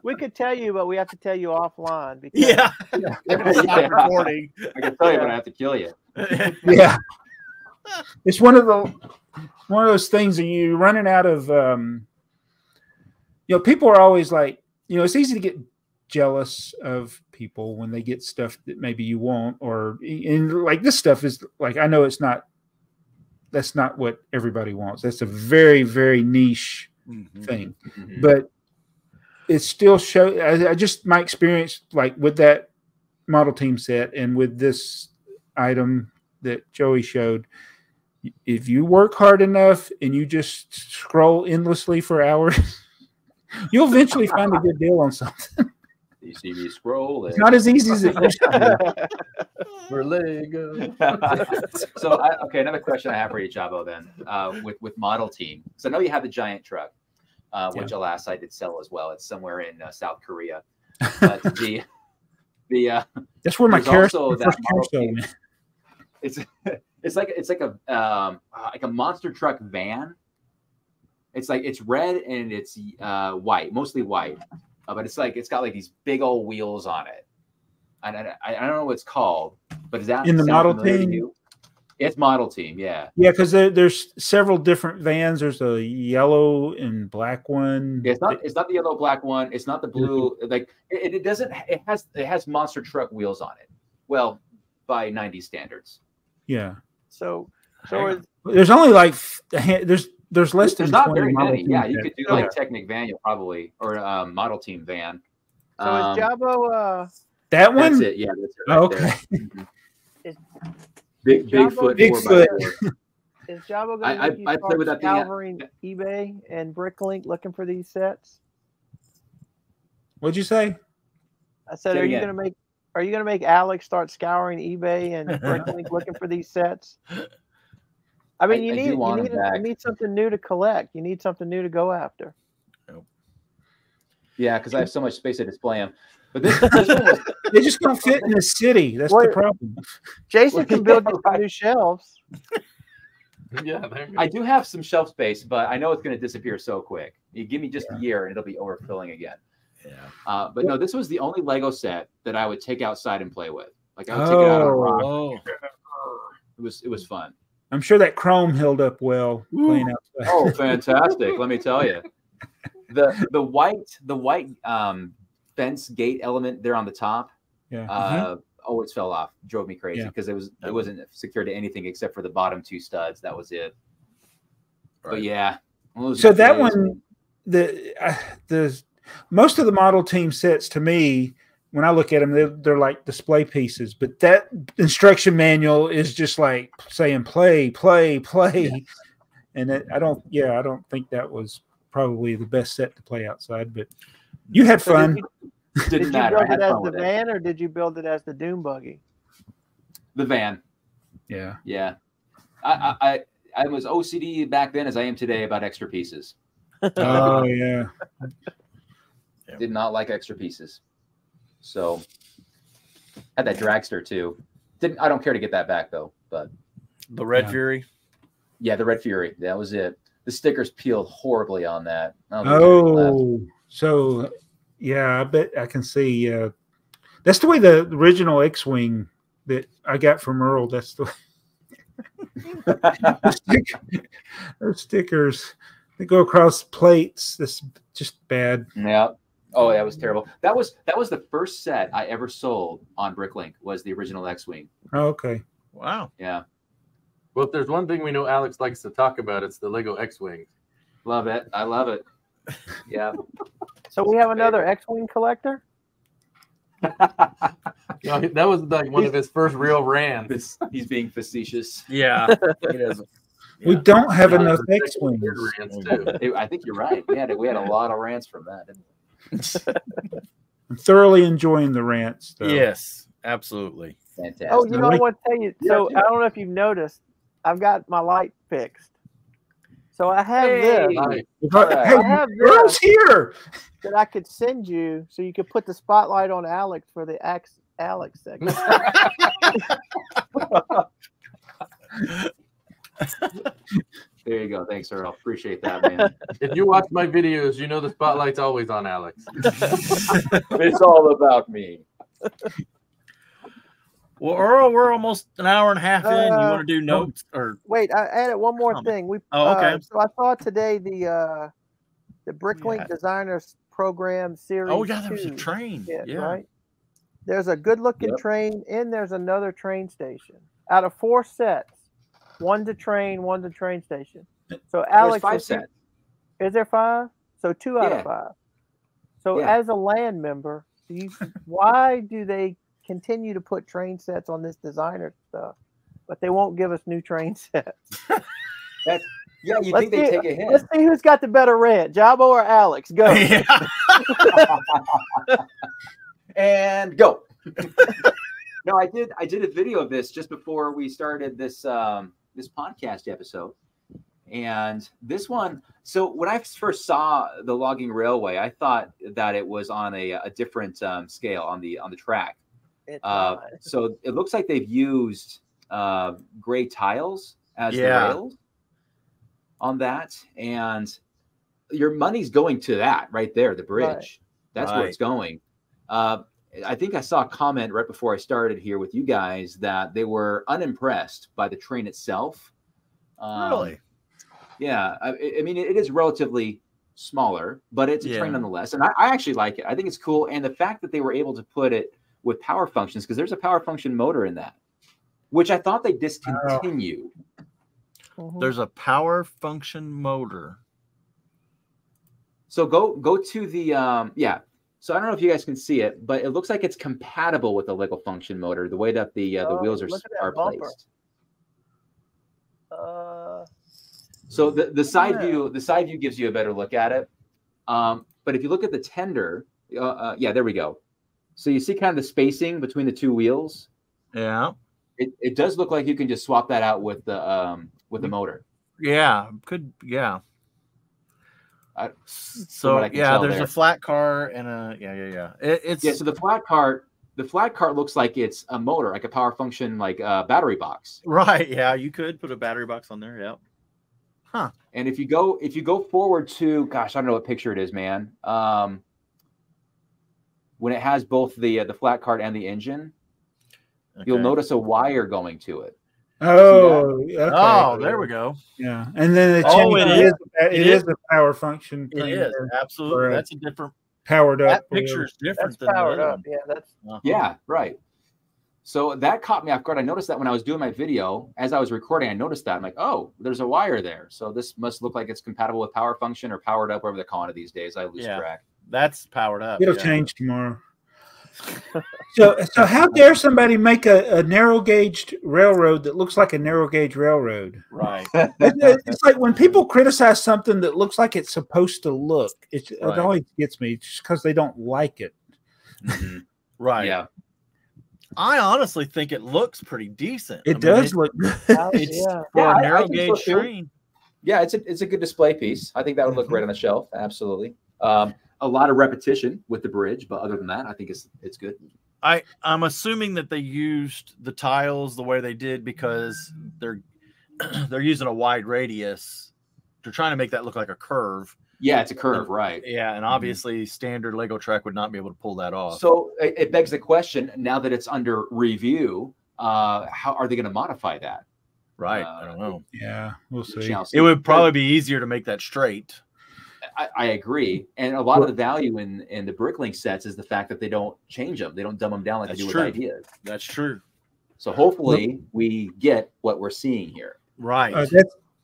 We could tell you, but we have to tell you offline. Because Recording. I can tell you, but I have to kill you. Yeah, it's one of those things that you're running out of. People are always like, it's easy to get jealous of people when they get stuff that maybe you want, and like this stuff is like, I know that's not what everybody wants. That's a very, very niche thing, but it still shows. I just, my experience, like with that Model Team set and with this item that Joey showed, if you work hard enough and you just scroll endlessly for hours, you'll eventually find a good deal on something. You see me scroll. It's not as easy as it used to be. For Lego. So, another question I have for you, Chavo, then, with Model Team. So I know you have the giant truck, which alas, I did sell as well. It's somewhere in South Korea. But that's where my carousel. It's like a monster truck van. It's red and it's white, mostly white. But it's got like these big old wheels on it. And I don't know what it's called, but is that in the Model Team? It's Model Team, yeah. Yeah, because there's several different vans. There's a yellow and black one. Yeah, it's not the yellow black one. It's not the blue. Like it has monster truck wheels on it. Well, by 90s standards. Yeah. So there's only like there's less than not 20 very Model many. Team Yeah, you sets. could do like Technic van, you'll probably, or Model Team van. So is Jabo that one? That's it. Yeah, that's it. Right okay. Is Bigfoot. Is Jabo going to play with that thing. Scouring eBay and Bricklink looking for these sets? What'd you say? I said, are you going to make Alex start scouring eBay and Bricklink looking for these sets? I mean, you need something new to collect. You need something new to go after. Yeah, because I have so much space to display them. But this one was, they just don't fit in the city. That's the problem. Jason can build some new shelves. Yeah, I do have some shelf space, but I know it's going to disappear so quick. You give me just a year, and it'll be overfilling again. Yeah. But no, this was the only Lego set that I would take outside and play with. Like I would take it out on a rock. It was fun. I'm sure that chrome held up well playing outside. Oh, fantastic! Let me tell you, the white fence gate element there on the top. Yeah. Always fell off. Drove me crazy because it wasn't secured to anything except for the bottom two studs. That was it. Right. But yeah. So that one, the most of the Model Team sets to me, when I look at them, they're like display pieces. But that instruction manual is just like saying play. Yeah. And I don't think that was probably the best set to play outside. But you had fun. Did you build it as the van, or did you build it as the dune buggy? The van. Yeah. Yeah. I was OCD back then as I am today about extra pieces. Oh yeah. Did not like extra pieces. So had that dragster too. I don't care to get that back though, but the Red Fury. Yeah, the Red Fury. That was it. The stickers peeled horribly on that. Oh, so yeah, I bet I can see. That's the way the original X-Wing that I got from Earl. That's the way. Those stickers, they go across plates. That's just bad. Yeah. Oh, that was terrible. That was the first set I ever sold on Bricklink. Was the original X-Wing. Oh, okay. Wow. Yeah. Well, if there's one thing we know Alex likes to talk about, it's the Lego X-Wing. Love it. I love it. Yeah. So we have another X-Wing collector? No, that was like one of his first real rants. He's being facetious. Yeah. He doesn't. We don't have enough X-Wings. I think you're right. We had a lot of rants from that, didn't we? I'm thoroughly enjoying the rants, though. Yes, absolutely. Fantastic. Oh, you know, I want to tell you. So I don't know if you've noticed, I've got my light fixed. So I have this. I have this here that I could send you, so you could put the spotlight on Alex for the Alex segment. There you go. Thanks, Earl. Appreciate that, man. If you watch my videos, you know the spotlight's always on Alex. It's all about me. Well, Earl, we're almost an hour and a half in. You want to do notes or wait? I added one more thing. okay. So I saw today the Bricklink Designers Program Series. Oh yeah, there was a train. Yeah. Right. There's a good-looking train, and there's another train station. Out of 4 sets, one to train station. So Alex, 5 sets. Is there 5? So 2 out of 5. So as a land member, why do they continue to put train sets on this designer stuff, but they won't give us new train sets? You think they take a hint? Let's see who's got the better rant, Jabbo or Alex. Go. Yeah. And go. No, I did a video of this just before we started this this podcast episode. And this one, so when I first saw the logging railway, I thought that it was on a different scale on the track. So it looks like they've used gray tiles as the rails on that, and your money's going to that right there, the bridge. Right. That's where it's going. I think I saw a comment right before I started here with you guys that they were unimpressed by the train itself. Really? Yeah. I mean, it is relatively smaller, but it's a train nonetheless. And I actually like it. I think it's cool. And the fact that they were able to put it with power functions, because there's a power function motor in that, which I thought they discontinued. There's a power function motor. So go to the So I don't know if you guys can see it, but it looks like it's compatible with the Lego function motor, the way that the wheels are placed. So the side view gives you a better look at it. But if you look at the tender, there we go. So you see kind of the spacing between the 2 wheels. Yeah. It does look like you can just swap that out with the motor. Yeah, so there's a flat car and a So the flat cart looks like it's a motor, like a power function, like a battery box. Right. Yeah, you could put a battery box on there. Yep. Huh. And if you go forward to, gosh, I don't know what picture it is, man. When it has both the flat cart and the engine, you'll notice a wire going to it. Oh, okay. Oh, there we go. Yeah, and then it is a power function. It is absolutely. That's a different powered up. That picture is different than powered up. Yeah, that's right. So that caught me off guard. I noticed that when I was doing my video, as I was recording, I noticed that. I'm like, oh, there's a wire there. So this must look like it's compatible with power function or powered up, whatever they're calling it these days. I lose track. That's powered up. It'll change tomorrow. So how dare somebody make a narrow gauged railroad that looks like a narrow gauge railroad? Right. It's like when people criticize something that looks like it's supposed to look. It always gets me just because they don't like it. Mm-hmm. Right. Yeah. I honestly think it looks pretty decent. It does look good. It's for a narrow gauge so train. Yeah, it's a good display piece. I think that would look great on a shelf. Absolutely. A lot of repetition with the bridge, but other than that, I think it's good. I'm assuming that they used the tiles the way they did because they're using a wide radius. They're trying to make that look like a curve. Yeah, it's a curve, right? Yeah, and obviously standard Lego track would not be able to pull that off. So it begs the question: now that it's under review, how are they going to modify that? Right, I don't know. Yeah, we'll see. It would probably be easier to make that straight. I agree, and a lot of the value in the Bricklink sets is the fact that they don't change them, they don't dumb them down like they do with ideas. That's true. So hopefully we get what we're seeing here. Right.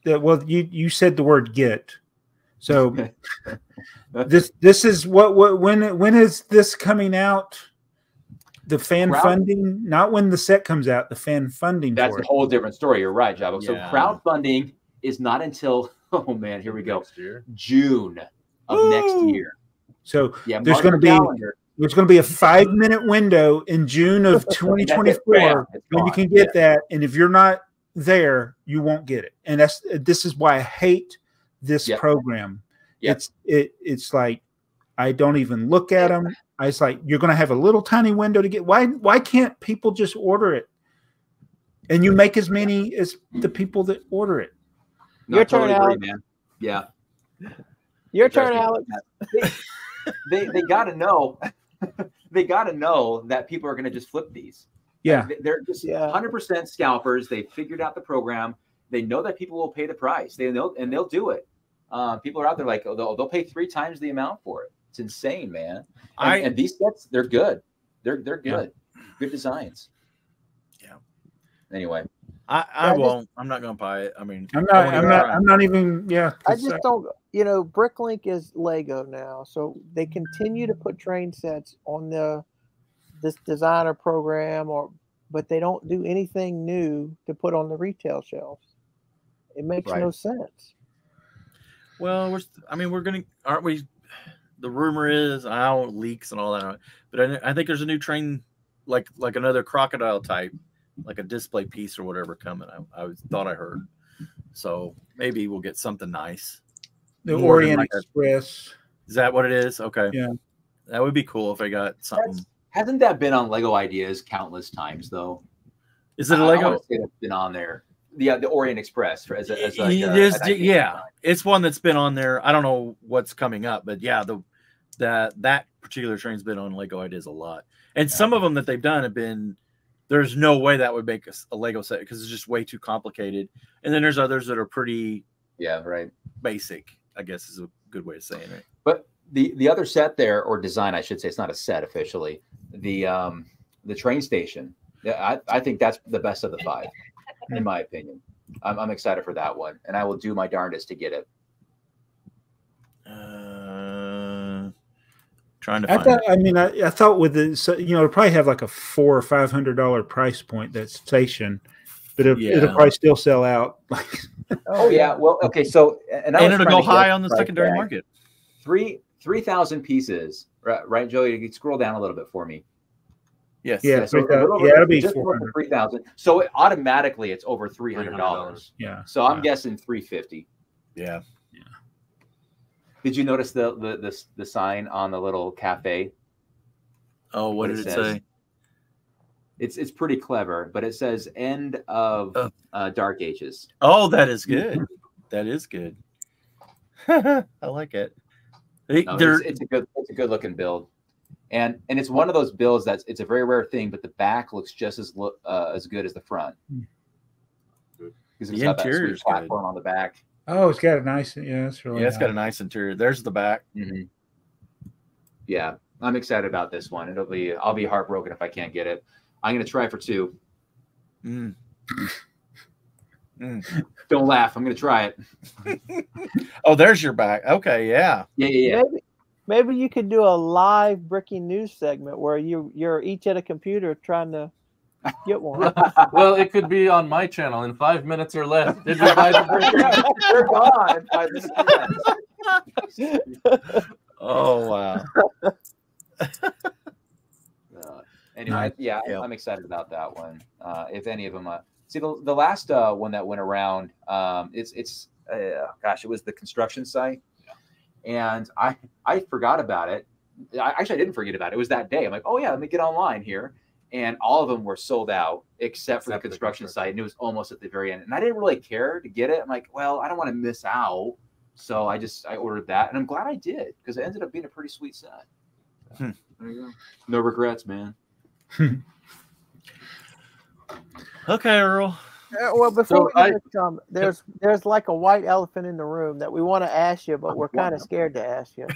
Well, you said the word "get," so this is when is this coming out? The fan funding, not when the set comes out. The fan funding. That's a whole different story. You're right, Jabo. So crowdfunding is not until here we go, June of next year. So there's going to be a 5-minute window in June of 2024 when you can get that, and if you're not there, you won't get it. And this is why I hate this program. It's like I don't even look at them. It's like you're going to have a little tiny window to get. Why can't people just order it? And you make as many as the people that order it. Your turn, Alex. Man. Yeah. Your turn, Alex. They got to know. They got to know that people are going to just flip these. Yeah. They're just 100% scalpers. They figured out the program. They know that people will pay the price. They know, and they'll do it. People are out there like, they'll pay 3 times the amount for it. It's insane, man. And these sets, they're good. They're good. Yeah. Good designs. Yeah. Anyway, I won't. I'm not going to buy it. I mean, I'm not even. Yeah. I just don't. Bricklink is Lego now, so they continue to put train sets on this designer program, but they don't do anything new to put on the retail shelves. It makes no sense. Well, aren't we? The rumor is, I don't leaks and all that, but I think there's a new train, like another crocodile type, like a display piece or whatever coming. I thought I heard, so maybe we'll get something nice. The Orient Express. Is that what it is? Okay, yeah, that would be cool if I got something. Hasn't that been on Lego Ideas countless times though? Is it a Lego? I would say it's been on there. The Orient Express it's one that's been on there. I don't know what's coming up, but yeah, that particular train's been on Lego Ideas a lot, and some of them that they've done have been. There's no way that would make a Lego set because it's just way too complicated, and then there's others that are pretty basic. I guess is a good way of saying it. But the other set there, or design, I should say, it's not a set officially. The train station. Yeah, I think that's the best of the 5. In my opinion. I'm excited for that one, and I will do my darndest to get it. Trying to find I thought with it'll probably have like a $400 or $500 price point, that station, but it'll probably still sell out. Oh yeah, well, okay, so and it'll go high on the secondary market. 3,000 pieces, right, Joey? You can scroll down a little bit for me. Yes. Yeah. So it'll be just over 3,000. So automatically it's over $300. Yeah. So I'm guessing 350. Yeah. Yeah. Did you notice the sign on the little cafe? Oh, what did it say? It's pretty clever, but it says "End of Dark Ages." Oh, that is good. That is good. I like it. It's a good looking build. And it's one of those builds it's a very rare thing, but the back looks just as good as the front. Because it's got that sweet platform on the back. Oh, it's got a nice, it's really it's got a nice interior. There's the back. Mm-hmm. Yeah, I'm excited about this one. I'll be heartbroken if I can't get it. I'm gonna try for 2. Don't laugh. I'm gonna try it. Oh, there's your back. Okay, yeah. Yeah. Maybe you could do a live breaking news segment where you're each at a computer trying to get one. Well, it could be on my channel in 5 minutes or less. Did we buy the break? They're gone in 5 minutes. Oh wow. Anyway, yeah, I'm excited about that one. If any of them, see the last one that went around, gosh, it was the construction site, and I forgot about it. I didn't forget about it. It was that day. I'm like, oh yeah, let me get online here, and all of them were sold out except for the construction site, and it was almost at the very end. And I didn't really care to get it. I'm like, well, I don't want to miss out, so I ordered that, and I'm glad I did because it ended up being a pretty sweet set. There you go. No regrets, man. Okay, Earl. Well, before we get to there's like a white elephant in the room that we want to ask you, but we're kind of scared to ask you.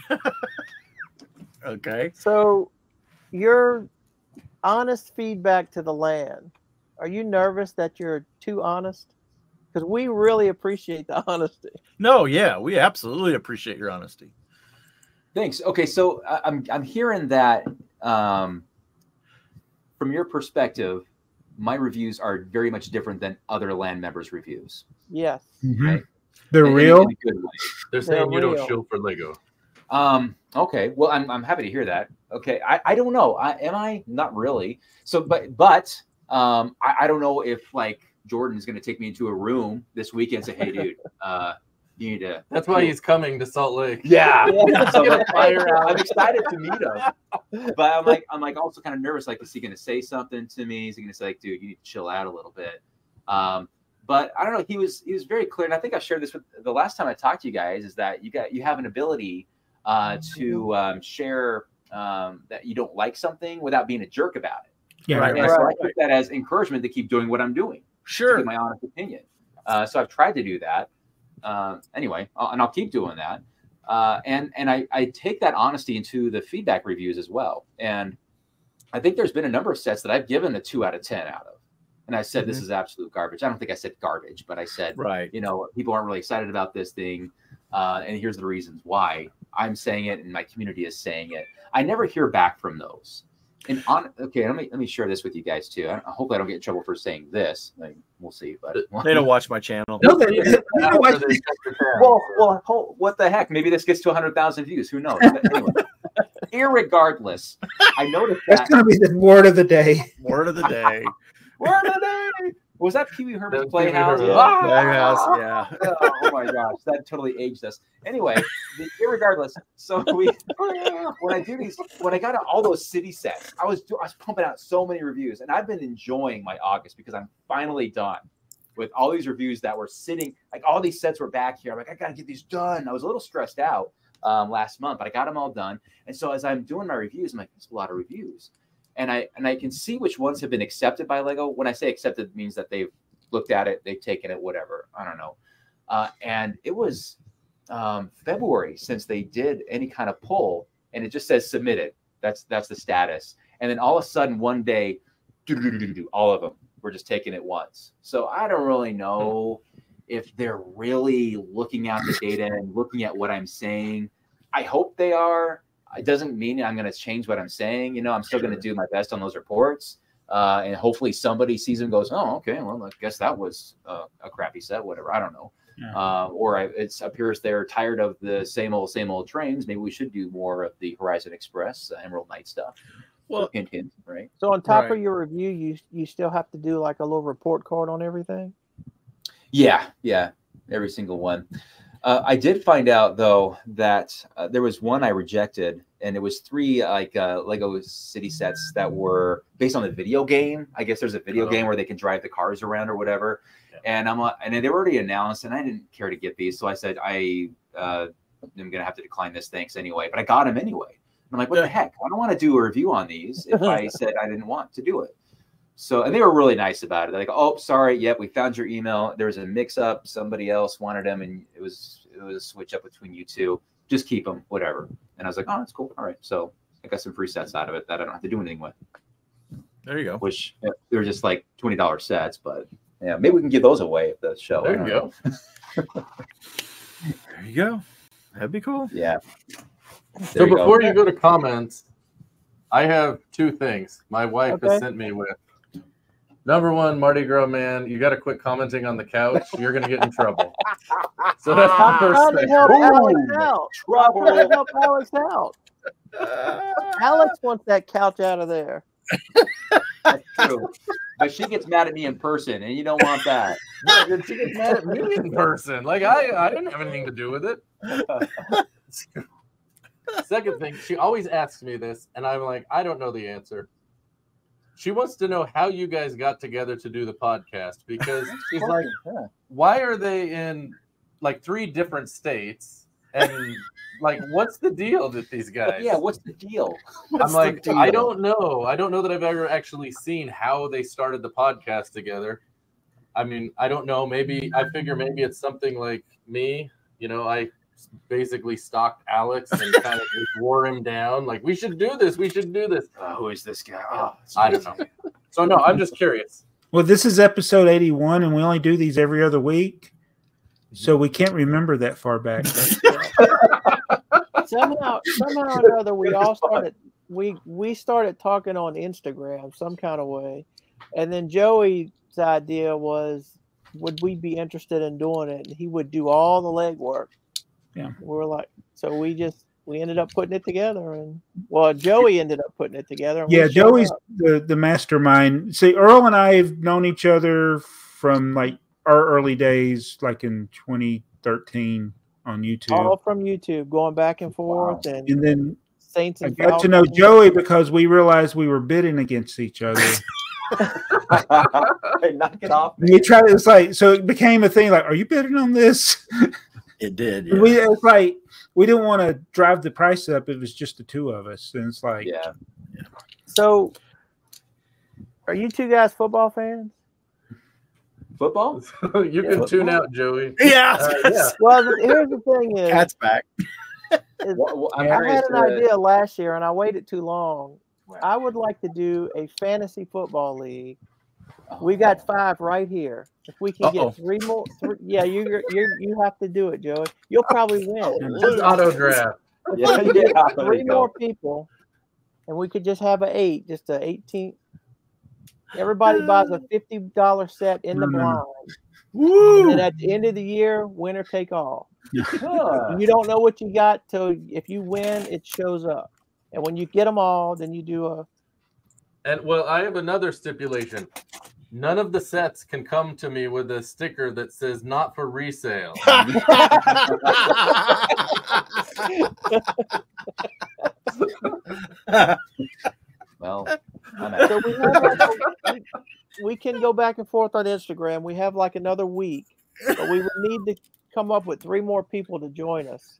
Okay. So, your honest feedback to the land. Are you nervous that you're too honest? Because we really appreciate the honesty. No, yeah, we absolutely appreciate your honesty. Thanks. Okay, so I'm hearing that from your perspective, my reviews are very much different than other land members' reviews. Yes. Right? They're real. They're saying you don't shill for Lego. Okay. Well, I'm happy to hear that. Okay. I don't know. Am I? Not really. So, but I don't know if like Jordan's going to take me into a room this weekend and say, hey, dude, you need to. That's why he's coming to Salt Lake. Yeah. So I'm excited to meet him, but I'm like also kind of nervous. Like, is he going to say something to me? Is he going to say, like, dude, you need to chill out a little bit? But I don't know. He was very clear, and I think I shared this with the last time I talked to you guys. Is that you have an ability to share that you don't like something without being a jerk about it. Yeah, right. So I took that as encouragement to keep doing what I'm doing. Sure. To give my honest opinion. So I've tried to do that. Anyway, and I'll keep doing that. And I take that honesty into the feedback reviews as well. And I think there's been a number of sets that I've given a 2 out of 10 out of. And I said, this is absolute garbage. I don't think I said garbage, but I said, you know, people aren't really excited about this thing. And here's the reasons why I'm saying it and my community is saying it. I never hear back from those. And okay, let me share this with you guys too. I hope I don't get in trouble for saying this. Like, we'll see. But they don't watch my channel. No, well, what the heck? Maybe this gets to 100,000 views. Who knows? But anyway, irregardless, I noticed that's going to be the word of the day. Word of the day. Word of the day. Was that Pee Wee Herman's Playhouse? Playhouse, yeah. Oh my gosh, that totally aged us. Anyway, irregardless, so when I got all those city sets, I was pumping out so many reviews, and I've been enjoying my August because I'm finally done with all these reviews that were sitting. Like all these sets were back here. I'm like, I gotta get these done. I was a little stressed out last month, but I got them all done. And so as I'm doing my reviews, I'm like, there's a lot of reviews. And I can see which ones have been accepted by Lego. When I say accepted, it means that they've looked at it, they've taken it, whatever. I don't know. And it was February since they did any kind of poll, and it just says submitted. That's the status. And then all of a sudden, one day, all of them were just taking it once. So I don't really know if they're really looking at the data and looking at what I'm saying. I hope they are. It doesn't mean I'm going to change what I'm saying. You know, I'm still going to do my best on those reports. And hopefully somebody sees them and goes, oh, okay, well, I guess that was a crappy set, whatever. I don't know. Yeah. Or it appears they're tired of the same old trains. Maybe we should do more of the Horizon Express, Emerald Knight stuff. Well, hint, right? So on top of your review, you still have to do like a little report card on everything? Yeah, every single one. I did find out though that there was one I rejected, and it was 3 like Lego city sets that were based on the video game. I guess there's a video game where they can drive the cars around or whatever. Yeah. And they were already announced, and I didn't care to get these, so I said I'm gonna have to decline this, thanks anyway. But I got them anyway. And I'm like, what the heck? I don't want to do a review on these if I said I didn't want to do it. So, and they were really nice about it. They're like, oh, sorry. Yep. We found your email. There was a mix up. Somebody else wanted them, and it was a switch up between you two. Just keep them, whatever. And I was like, oh, that's cool. All right. So I got some free sets out of it that I don't have to do anything with. There you go. Which they were just like $20 sets, but yeah, maybe we can give those away at the show. There you go. There you go. That'd be cool. Yeah. So before you go to comments, I have 2 things my wife has sent me with. Number 1, Mardi Gras man, you got to quit commenting on the couch. You're going to get in trouble. So that's the first thing. Trouble. Help Alex out. Alex wants that couch out of there. That's true. But she gets mad at me in person, and you don't want that. No, she gets mad at me in person. Like I didn't have anything to do with it. Second thing, she always asks me this, and I'm like, I don't know the answer. She wants to know how you guys got together to do the podcast, because she's like, why are they in like 3 different states? And like, what's the deal with these guys? Yeah, what's the deal? I'm like, I don't know. I don't know that I've ever actually seen how they started the podcast together. I mean, I don't know. Maybe I figure maybe it's something like me. You know, I basically stalked Alex and kind of wore him down. Like, we should do this. We should do this. Who is this guy? Oh, I don't know. So no, I'm just curious. Well, this is episode 81, and we only do these every other week. So we can't remember that far back. somehow or other, we all started. We started talking on Instagram some kind of way, and then Joey's idea was, would we be interested in doing it? And he would do all the legwork. Yeah, we're like, so we ended up putting it together, and Joey ended up putting it together. And yeah, Joey's the mastermind. See, Earl and I have known each other from like our early days, like in 2013 on YouTube. All from YouTube, going back and forth. And then Saints and I got to know Joey because we realized we were bidding against each other. Knock it off. We tried. It's like, so it became a thing. Like, are you bidding on this? It did. Yeah. It's like we didn't want to drive the price up. It was just the 2 of us, and it's like, yeah. So, are you 2 guys football fans? Football? You can tune out, Joey. Yeah. Well, here's the thing: is Cat's back. I had an idea last year, and I waited too long. I would like to do a fantasy football league. We got 5 right here. If we can get 3 more, you have to do it, Joey. You'll probably win. Just auto draft. Yeah, 3 more people, and we could just have an 8, just a 18. Everybody buys a $50 set in the blind. Woo! And at the end of the year, winner take all. You don't know what you got till if you win, it shows up. And when you get them all, then you do a. And well, I have another stipulation. None of the sets can come to me with a sticker that says "not for resale." Well, so we can go back and forth on Instagram. We have like another week, but we would need to come up with 3 more people to join us.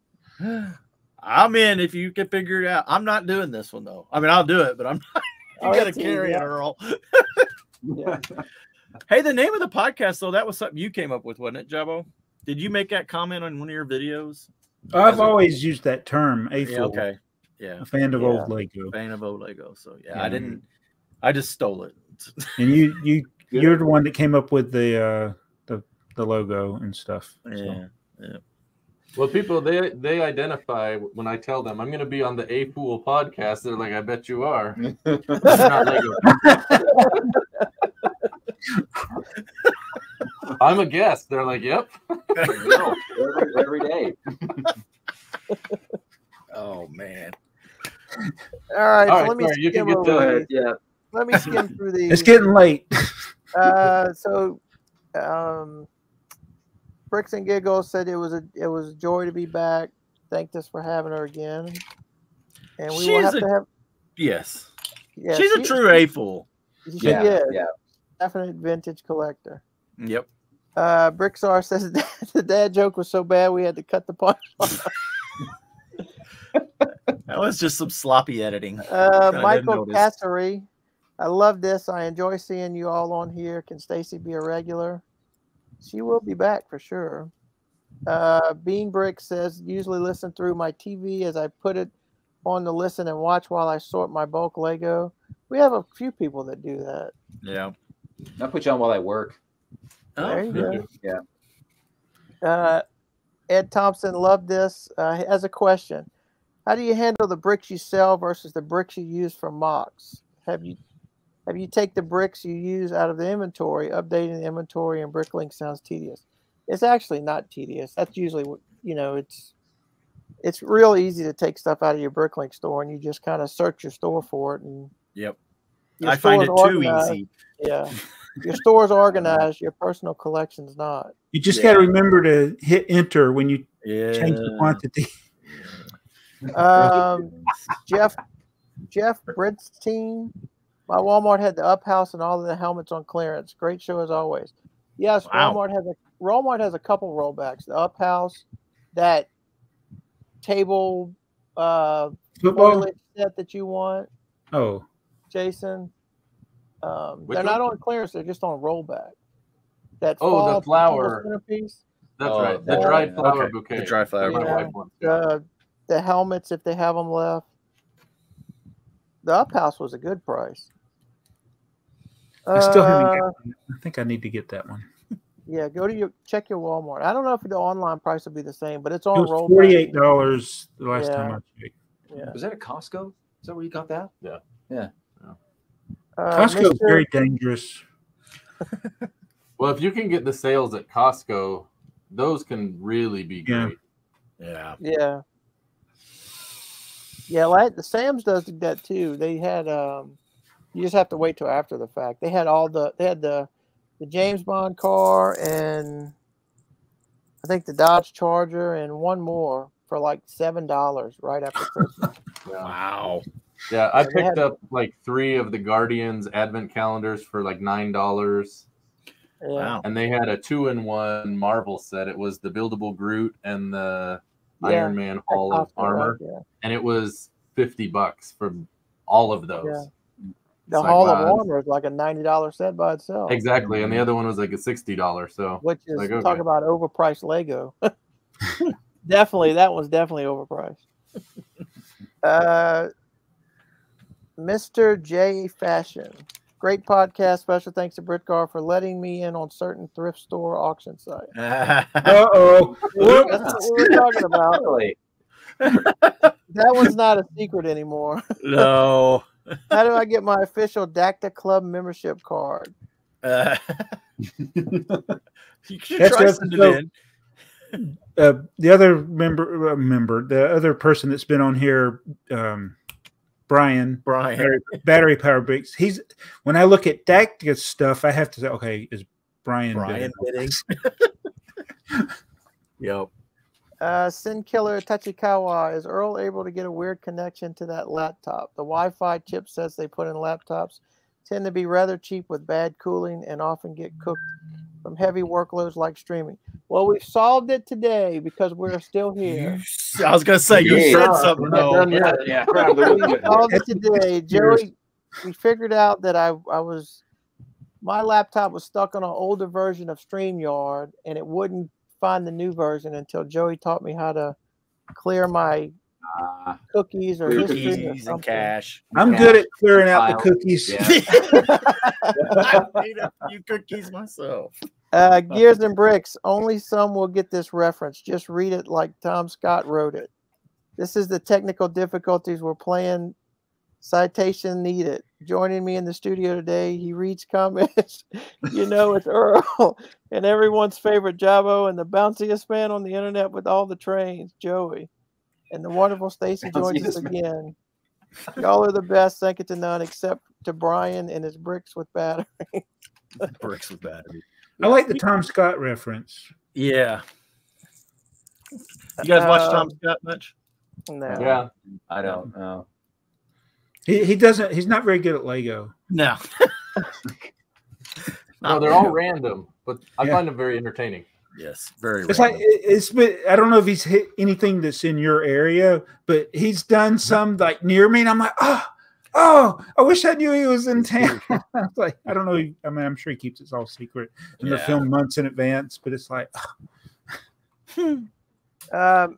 I'm in if you can figure it out. I'm not doing this one though. I mean, I'll do it, but I'm not. You got to carry it, Earl. Yeah. Hey, the name of the podcast though, that was something you came up with, wasn't it, Jabbo? Did you make that comment on one of your videos? I've always used that term. A.F.o.O.L. Yeah, okay. Yeah. A fan of old Lego. Fan of old Lego. So yeah, I just stole it. And you're the one that came up with the logo and stuff. Yeah. So. Yeah. Well, people they identify when I tell them I'm going to be on the A.F.o.O.L podcast. They're like, "I bet you are." Not Lego. I'm a guest. They're like, "Yep." every day. Oh man. All right. So let me you can get to it. Yeah. Let me skim through these. It's getting late. Bricks and Giggles said it was a joy to be back. Thanked us for having her again. And we will have to have. Yes. Yeah, she's a true A.F.o.O.L. She is. Yeah. Definite vintage collector. Yep. BrickTsar says the dad joke was so bad we had to cut the part off. That was just some sloppy editing. Michael Cassery, I love this. I enjoy seeing you all on here. Can Stacy be a regular? She will be back for sure. Bean Brick says, usually listen through my TV as I put it on to listen and watch while I sort my bulk Lego. We have a few people that do that. Yeah. I'll put you on while I work. There you go. Yeah. Ed Thompson loved this. Has a question. How do you handle the bricks you sell versus the bricks you use for mocks? Have you take the bricks you use out of the inventory? Updating the inventory in Bricklink sounds tedious. It's actually not tedious. That's usually what, it's real easy to take stuff out of your Bricklink store and you just kind of search your store for it. And yep. I find it too easy. Yeah. Your store's organized. Your personal collection's not. You just got to remember to hit enter when you change the quantity. Jeff Bridstein. My Walmart had the Up House and all of the helmets on clearance. Great show as always. Yes, wow. Walmart has a couple rollbacks. The Up House, that table toilet set that you want. Oh, Jason. They're not on clearance. They're just on rollback. That the flower centerpiece. That's right. The dried flower bouquet. The dry flower bouquet. The helmets, if they have them left. The Up House was a good price. I still haven't got one. I think I need to get that one. Yeah, check your Walmart. I don't know if the online price will be the same, but it's on rollback. $48 the last time I checked. Yeah. Was that at Costco? Is that where you got that? Yeah. Yeah. Costco is very dangerous. Well, if you can get the sales at Costco, those can really be great. Yeah. Yeah. Yeah, the Sam's does that too. They had you just have to wait till after the fact. They had the James Bond car and I think the Dodge Charger and one more for like $7 right after Christmas. Wow. Yeah, I picked up like 3 of the Guardians Advent calendars for like $9. Yeah. Wow. And they had a 2-in-1 Marvel set. It was the buildable Groot and the Iron Man Hall of Armor. Right, and it was $50 for all of those. Yeah. The Hall of Armor is like a $90 set by itself. Exactly. And the other one was like a $60. So which is talk about overpriced Lego. Definitely, that one's definitely overpriced. Mr. J Fashion. Great podcast. Special thanks to BrickTsar for letting me in on certain thrift store auction sites. Uh-oh. That's what we were talking about. That one's not a secret anymore. No. How do I get my official DACTA Club membership card? You should try sending it in. The other the other person that's been on here, Brian, battery power bricks. When I look at DACTA stuff, I have to say, okay, is Brian bidding? Yep. Sin Killer Tachikawa, is Earl able to get a weird connection to that laptop? The Wi-Fi chipsets they put in laptops tend to be rather cheap with bad cooling and often get cooked from heavy workloads like streaming. Well, we've solved it today because we're still here. I was going to say, you said something. No. Yeah, we solved it today. Joey, we figured out that my laptop was stuck on an older version of StreamYard and it wouldn't find the new version until Joey taught me how to clear my cookies or cookies and cache. I'm good at clearing out the cookies. Yeah. I made a few cookies myself. Gears and Bricks. Only some will get this reference. Just read it like Tom Scott wrote it. This is the technical difficulties we're playing. Citation needed. Joining me in the studio today, he reads comments. It's Earl and everyone's favorite Jabo and the bounciest man on the internet with all the trains, Joey. And the wonderful Stacy joins us again. Y'all are the best, second to none, except to Brian and his bricks with battery. Bricks with battery. I like the Tom Scott reference. Yeah. You guys watch Tom Scott much? No. Yeah. I don't know. He doesn't. He's not very good at Lego. No. No, they're all random, but I find them very entertaining. Yes, very. It's random. I don't know if he's hit anything that's in your area, but he's done some like near me, and I'm like, oh, I wish I knew he was in town. Like, I don't know. I mean, I'm sure he keeps it all secret, and they're filmed months in advance. But it's like,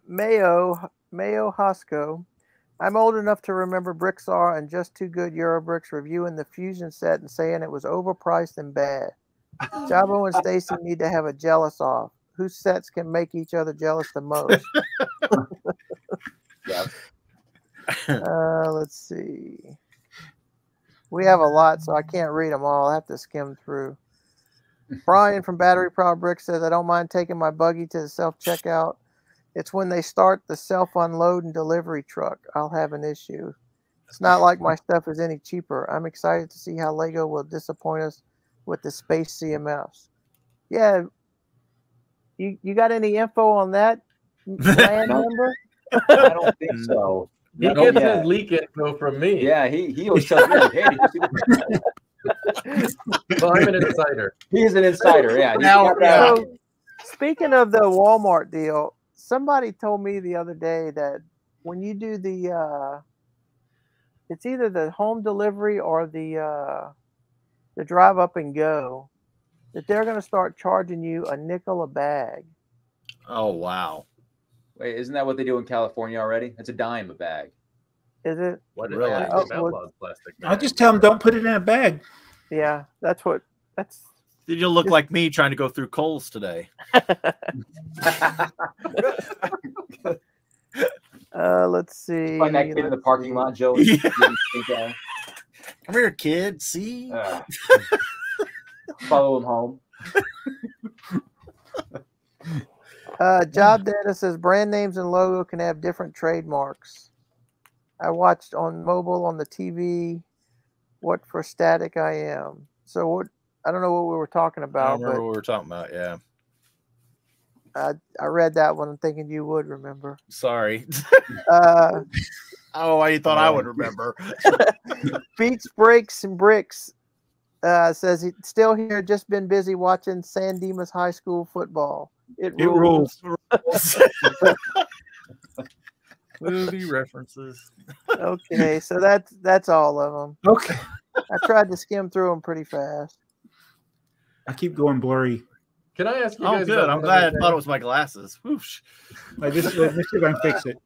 Mayo Hosco. I'm old enough to remember BrickTsar and Just Too Good Eurobricks reviewing the Fusion set and saying it was overpriced and bad. Jabo and Stacy need to have a jealous off. Whose sets can make each other jealous the most? Yeah. Let's see. We have a lot, so I can't read them all. I have to skim through. Brian from Battery Proud Brick says, I don't mind taking my buggy to the self-checkout. It's when they start the self-unload and delivery truck, I'll have an issue. It's not like my stuff is any cheaper. I'm excited to see how Lego will disappoint us with the space CMFs. Yeah. You got any info on that land number? I don't think so. He gets his leak info from me. Yeah, he always tells me, hey, did you see this? Well, I'm an insider. He's an insider, yeah. So, speaking of the Walmart deal, somebody told me the other day that when you do the it's either the home delivery or the drive up and go, that they're going to start charging you a nickel a bag. Oh, wow. Wait, isn't that what they do in California already? It's a dime a bag. Is it? What really? Plastic I just tell them don't put it in a bag. Yeah, that's. Did you look like me trying to go through Kohl's today? Let's see. Find that kid in the parking lot, Joe. Yeah. Come here, kid. See? Follow him home. Job Data says brand names and logo can have different trademarks. I watched on mobile on the TV. What for static I am. So what? I don't know what we were talking about. I don't remember what we were talking about. Yeah. I read that one thinking you would remember. Sorry. Oh, I thought I would remember. Beats, Breaks, and Bricks says he's still here, just been busy watching San Dimas High School football. It rules. Movie references. Okay, so that's all of them. Okay. I tried to skim through them pretty fast. I keep going blurry. Can I ask you Oh, guys? good. I'm glad I thought it was my glasses. Whoosh. Like this see if I can fix it.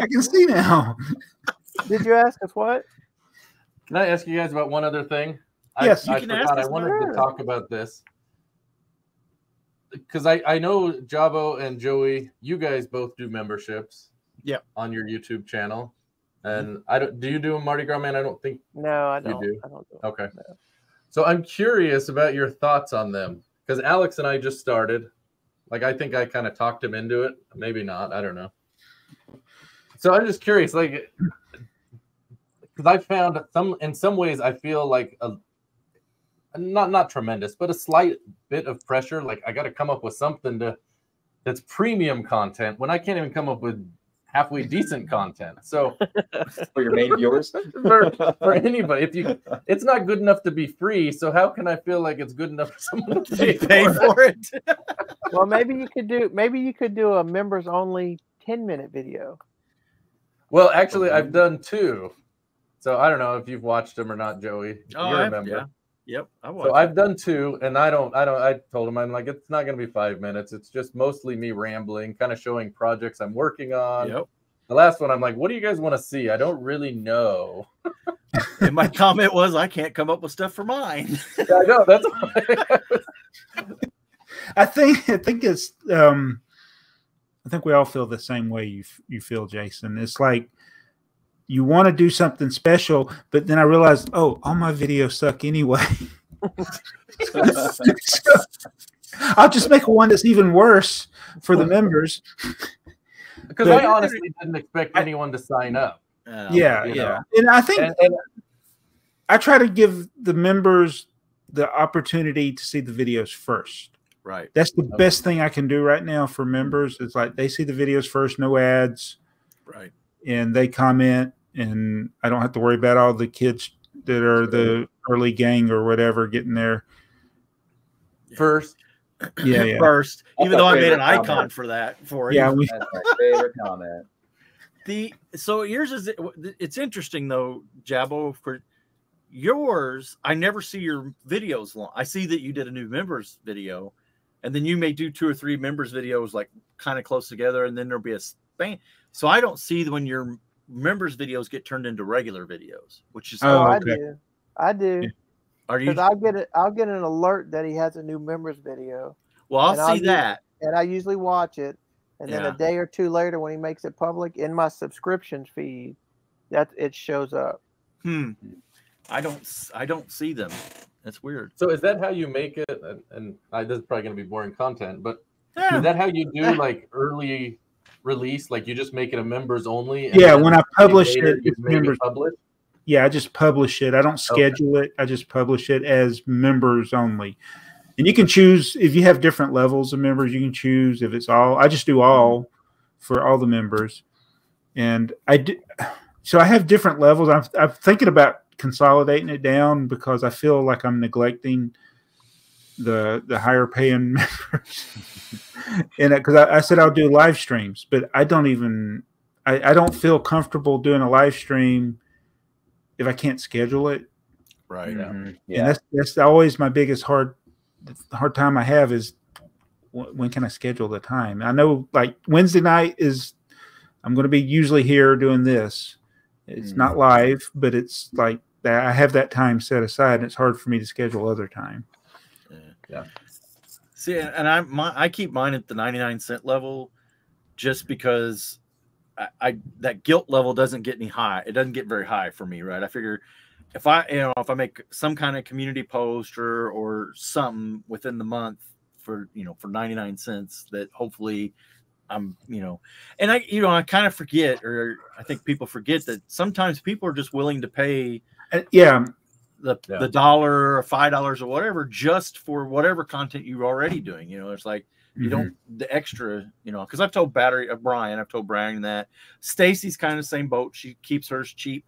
I can see now. Did you ask us what? Can I ask you guys about one other thing? Yes, I forgot. I wanted to talk about this because I know Jabo and Joey, you guys both do memberships. Yep. On your YouTube channel, and I don't. Do you do a Mardi Gras man? I don't think. No, I don't. You do. I don't do okay. No. So I'm curious about your thoughts on them because Alex and I just started. Like I think I kind of talked him into it. Maybe not. I don't know. So I'm just curious, like, because I found in some ways I feel like not tremendous, but a slight bit of pressure. Like I got to come up with something that's premium content when I can't even come up with halfway decent content. So for your main viewers, for anybody, it's not good enough to be free. So how can I feel like it's good enough for someone to pay for it? Well, maybe you could do a members only 10-minute video. Well, actually, I've done 2. So I don't know if you've watched them or not, Joey. Oh, you remember? Yeah. Yep. I've done 2, and I told him, I'm like, it's not going to be 5 minutes. It's just mostly me rambling, kind of showing projects I'm working on. Yep. The last one, I'm like, what do you guys want to see? I don't really know. And my comment was, I can't come up with stuff for mine. Yeah, I know. That's I think it's I think we all feel the same way you feel, Jason. It's like you want to do something special, but then I realized, oh, all my videos suck anyway. So I'll just make one that's even worse for the members. Because I honestly didn't expect anyone to sign up. Yeah. And I think I try to give the members the opportunity to see the videos first. Right. That's the best thing I can do right now for members. It's like they see the videos first, no ads. Right. And they comment, and I don't have to worry about all the kids that are the early gang or whatever getting there first. Yeah. First, even though I made an icon for that for it. Yeah, that's my favorite comment. So yours is it's interesting though, Jabo, for yours. I never see your videos long. I see that you did a new members video, and then you may do 2 or 3 members videos like kind of close together, and then there'll be a span. So I don't see when your members videos get turned into regular videos, which is okay. I do. Yeah. Are you? I'll get an alert that he has a new members video. Well, I'll see that, and I usually watch it, and then a day or 2 later, when he makes it public in my subscription feed, that it shows up. I don't see them. That's weird. So is that how you make it? And this is probably going to be boring content, but is that how you do like early release? Like you just make it a members only? Yeah, when I publish it, it's members. Published? Yeah, I just publish it. I don't schedule it. I just publish it as members only. And you can choose if you have different levels of members. You can choose if it's all. I just do all for all the members, and so I have different levels. I'm thinking about consolidating it down because I feel like I'm neglecting the higher paying members. And because I said I'll do live streams, but I don't feel comfortable doing a live stream if I can't schedule it. Right. Yeah. And that's always my biggest hard time I have is when can I schedule the time? I know like Wednesday night I'm going to be usually here doing this. It's not live, but it's like I have that time set aside, and it's hard for me to schedule other time. Yeah. See, and I keep mine at the 99-cent level, just because that guilt level doesn't get any high. It doesn't get very high for me, right? I figure if I make some kind of community post or something within the month for 99 cents, that hopefully I'm, and I kind of forget, or I think people forget that sometimes people are just willing to pay the $1 or $5 or whatever just for whatever content you're already doing. It's like you don't the extra, because I've told Brian that Stacy's kind of the same boat. She keeps hers cheap.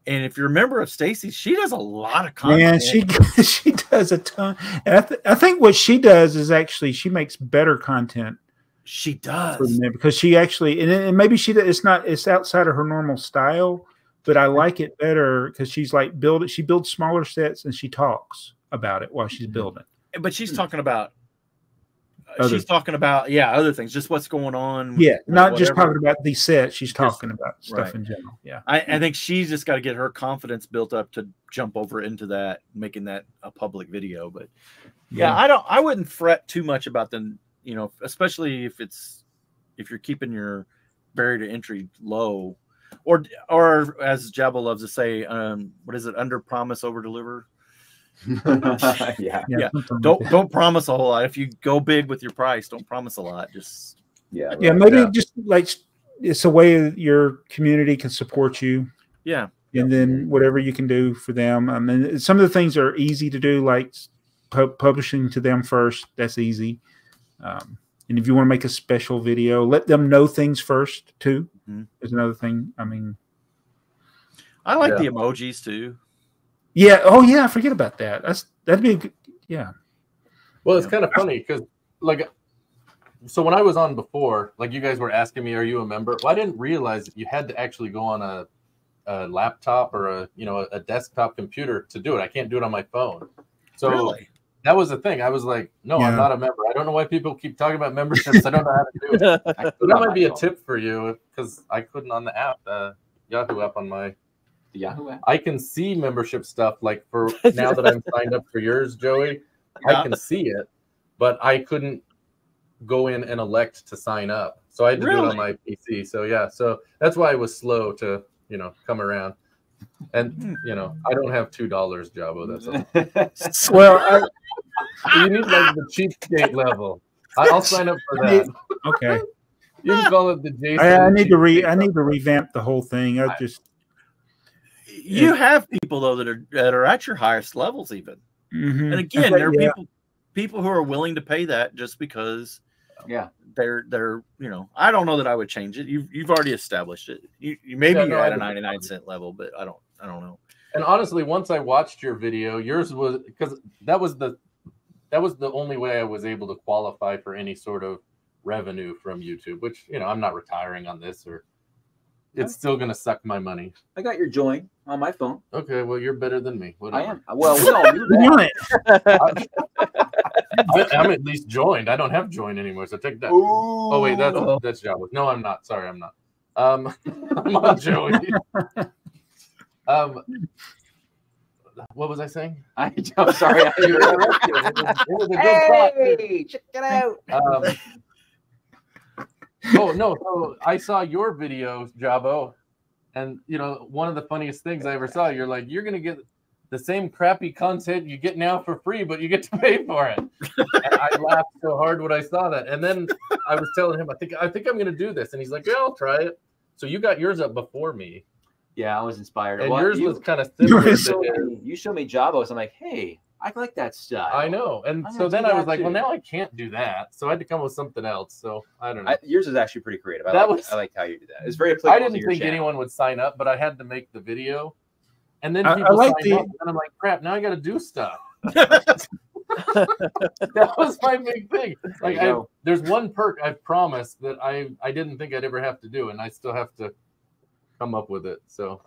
And if you're a member of Stacy's, she does a lot of content. Man, she does a ton. And I think what she does is actually she makes better content. She does, because she actually, and maybe it's outside of her normal style, but I like it better because she's like she builds smaller sets and she talks about it while she's building. But she's talking about other things, just what's going on. Yeah, not just talking about these sets. She's talking about stuff in general. Yeah, I think she's just got to get her confidence built up to jump over into that, making that a public video. But I wouldn't fret too much about them. Especially if you're keeping your barrier to entry low, or as Jabba loves to say, what is it? Under promise, over deliver. Yeah. Don't promise a whole lot. If you go big with your price, don't promise a lot. Just just like it's a way your community can support you. Yeah, and then whatever you can do for them. I mean, some of the things are easy to do, like publishing to them first. That's easy. And if you want to make a special video, let them know things first too. There's another thing. I mean, I like the emojis too. Yeah. Oh yeah. I forget about that. That'd be a good. Yeah. Well, it's kind of funny because so when I was on before, like you guys were asking me, are you a member? Well, I didn't realize that you had to actually go on a laptop or a desktop computer to do it. I can't do it on my phone. So really? That was the thing. I was like, no, I'm not a member. I don't know why people keep talking about memberships. I don't know how to do it. That might be a tip for you because I couldn't on the app, Yahoo app on my Yahoo app. I can see membership stuff like for now that I'm signed up for yours, Joey. I can see it, but I couldn't go in and elect to sign up. So I had to do it on my PC. So that's why I was slow to, come around. And I don't have $2, Jabo. That's all. Well, you need like the cheapskate level. I'll sign up for that. Okay. You can call it the Jason. I need to revamp the whole thing. You have people though that are at your highest levels even. And again, there are people who are willing to pay that just because they're I don't know that I would change it. You've already established it. You maybe you're at a 99-cent level, but I don't know. And honestly, once I watched your video, yours was because that was the only way I was able to qualify for any sort of revenue from YouTube, which I'm not retiring on this, or it's still gonna suck my money. I got your join on my phone. Okay, well you're better than me. Whatever. I am. Well, we all knew that. I'm at least joined. I don't have join anymore, so take that. Ooh. Oh wait, that's Java. No, I'm not. Sorry, I'm not. I'm on Joey. What was I saying? I'm sorry. It was a good thought. Check it out. Oh no! So I saw your video, Jabo, and one of the funniest things I ever saw. You're like, you're gonna get the same crappy content you get now for free, but you get to pay for it. And I laughed so hard when I saw that. And then I was telling him, I think I'm going to do this. And he's like, yeah, I'll try it. So you got yours up before me. Yeah, I was inspired. And yours was kind of similar. You showed me Jabos. I'm like, hey, I like that style. I know. And so then I was like, well, now I can't do that. So I had to come up with something else. So I don't know. Yours is actually pretty creative. I liked how you did that. It's very applicable. I didn't think anyone would sign up, but I had to make the video. And then people signed up, and I'm like, crap, now I got to do stuff. That was my big thing. Like, there's one perk I've promised that I didn't think I'd ever have to do, and I still have to come up with it. So,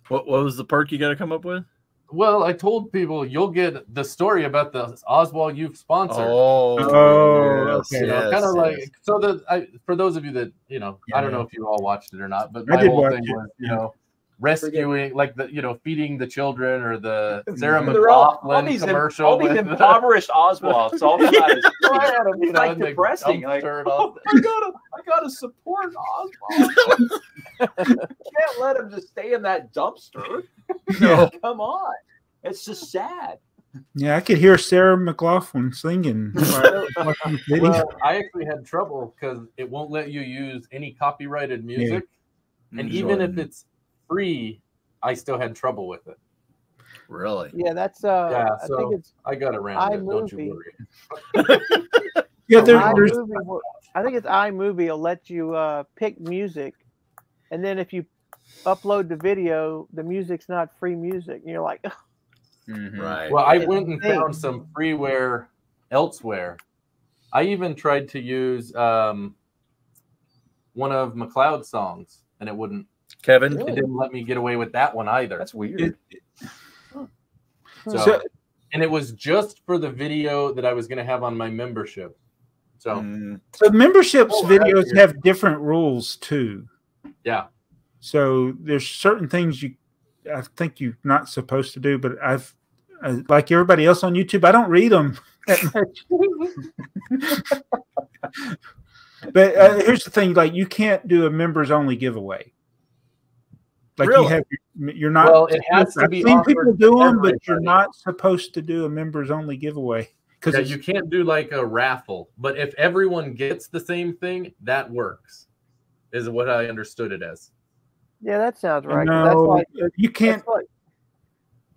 what was the perk you got to come up with? Well, I told people you'll get the story about the Oswald youth sponsor. Okay. Kind of like so. For those of you that I don't know if you all watched it or not, but my whole thing was rescuing, like feeding the children, or the Sarah McLachlan commercial. All these impoverished Oswalds. All like depressing. Like, I gotta support Oswald. Can't let him just stay in that dumpster. No, come on. It's just sad. Yeah, I could hear Sarah McLachlan singing. Well, I actually had trouble because it won't let you use any copyrighted music, and even if it's free, I still had trouble with it. Really? Yeah, that's I got around it. Don't you worry. I think it's iMovie will let you pick music, and then if you upload the video, the music's not free music, and you're like, right. Well, I went and found some freeware elsewhere. I even tried to use one of McLeod's songs, and it wouldn't. Kevin, it didn't let me get away with that one either. That's weird. And it was just for the video that I was going to have on my membership. So memberships videos have different rules too. Yeah. So there's certain things I think you're not supposed to do, but like everybody else on YouTube, I don't read them that much. But here's the thing: like, you can't do a members only giveevaway. Like, really? You're not. Well, it has to be. I've seen people do them, but you're not supposed to do a members only giveaway because you can't do like a raffle. But if everyone gets the same thing, that works. Is what I understood it as. Yeah, that sounds right. No, you can't.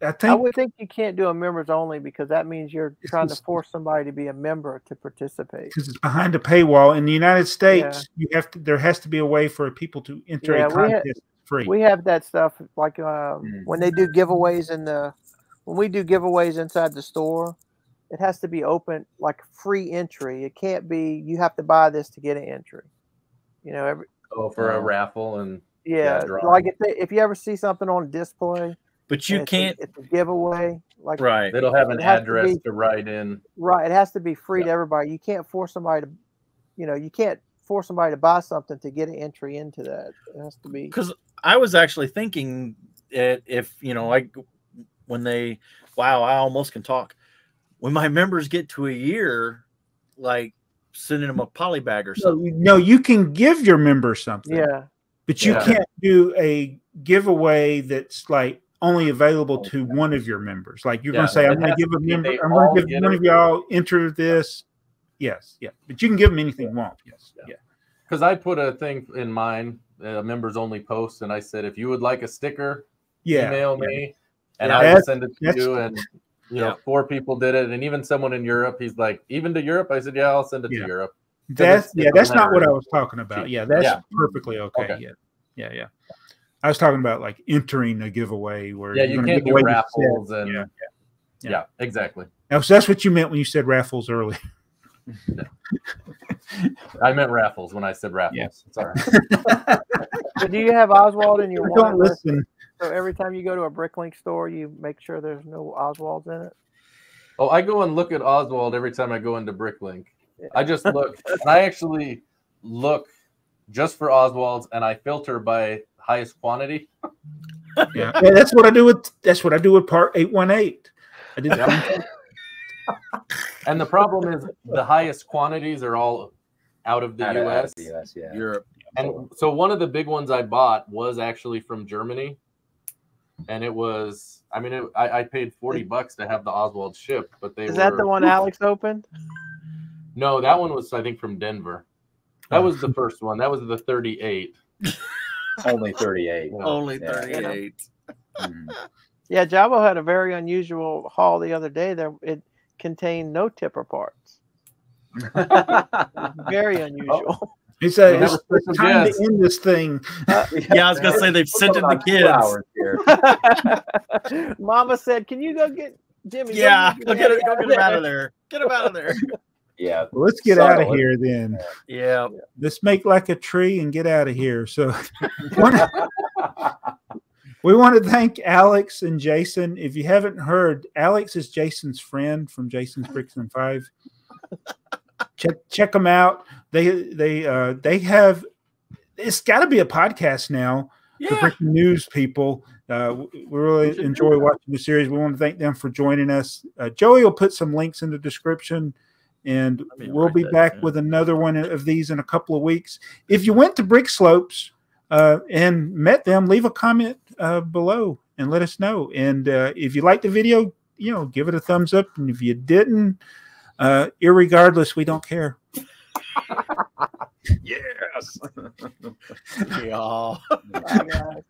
I would think you can't do a members only because that means you're trying to force somebody to be a member to participate. Because it's behind a paywall in the United States. You have to. There has to be a way for people to enter a contest free. We have that stuff like when they do giveaways when we do giveaways inside the store, it has to be open like free entry. It can't be you have to buy this to get an entry. For a raffle and like if you ever see something on display. But you can't. It's a giveaway. Like right. It'll have an address to write in. Right. It has to be free to everybody. You can't force somebody to, you can't force somebody to buy something to get an entry into that. It has to be. Because I was actually thinking if I almost can talk. When my members get to a year, like sending them a poly bag or something. No, you can give your members something. Yeah. But you can't do a giveaway that's like only available to one of your members. Like you're going to say, I'm going to give a member, I'm going to give one of y'all enter this. Yes. Yeah. But you can give them anything you want. Yes. Yeah. Because I put a thing in mine, a members only post, and I said, if you would like a sticker, email me and I will send it to you. And 4 people did it. And even someone in Europe, he's like, even to Europe? I said, yeah, I'll send it to Europe. That's not what I was talking about. Yeah, that's perfectly okay. Yeah. I was talking about like entering a giveaway where you can't do raffles and exactly. Now, so that's what you meant when you said raffles earlier. No. I meant raffles when I said raffles. Yeah. It's all right. So do you have Oswald in your don't listen? So every time you go to a Bricklink store, you make sure there's no Oswalds in it? Oh, I go and look at Oswald every time I go into Bricklink. I just look, and I actually look just for Oswald's, and I filter by highest quantity. Yeah, that's what I do with part 818. I did that. And the problem is the highest quantities are all out of the US, Europe. And so one of the big ones I bought was actually from Germany, and it was, I paid $40 to have the Oswald shipped, but is that the one Alex opened? No, that one was, I think, from Denver. That was the first one. That was the 38. Only 38. Only 38. Yeah, Javo had a very unusual haul the other day. It contained no tipper parts. Very unusual. He said, it's time to end this thing. Yeah, I was going to say they've sent in the kids. Mama said, can you go get Jimmy? Yeah, go get him out of there. Get him out of there. Yeah. Well, let's get out of here then. Yeah. Let's make like a tree and get out of here. So we want to thank Alex and Jason. If you haven't heard, Alex is Jason's friend from Jason's Bricks and Five. Check them out. They have, it's got to be a podcast now for breaking news people. We really enjoy watching the series. We want to thank them for joining us. Joey will put some links in the description, and we'll be back with another one of these in a couple of weeks. If you went to Brick Slopes and met them, leave a comment below and let us know. And if you liked the video, give it a thumbs up. And if you didn't, irregardless, we don't care. Yes. Yeah. Bye, guys.